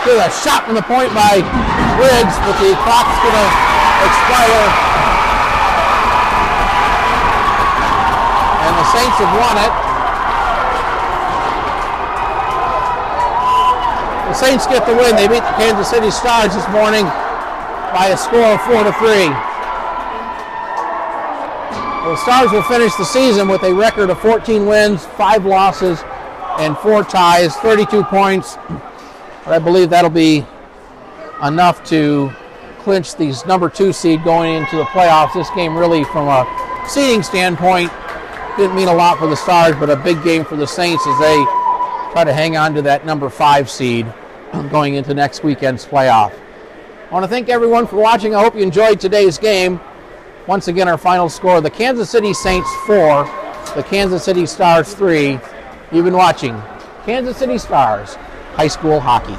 [SPEAKER 1] There's a shot from the point by Briggs, but the clock's going to expire. And the Saints have won it. The Saints get the win. They beat the Kansas City Stars this morning by a score of 4-3. The Stars will finish the season with a record of 14 wins, 5 losses, and 4 ties, 32 points. But I believe that'll be enough to clinch the number 2 seed going into the playoffs. This game really, from a seeding standpoint, didn't mean a lot for the Stars, but a big game for the Saints as they try to hang on to that number 5 seed going into next weekend's playoff. I want to thank everyone for watching. I hope you enjoyed today's game. Once again, our final score, the Kansas City Saints 4, the Kansas City Stars 3. You've been watching Kansas City Stars High School Hockey.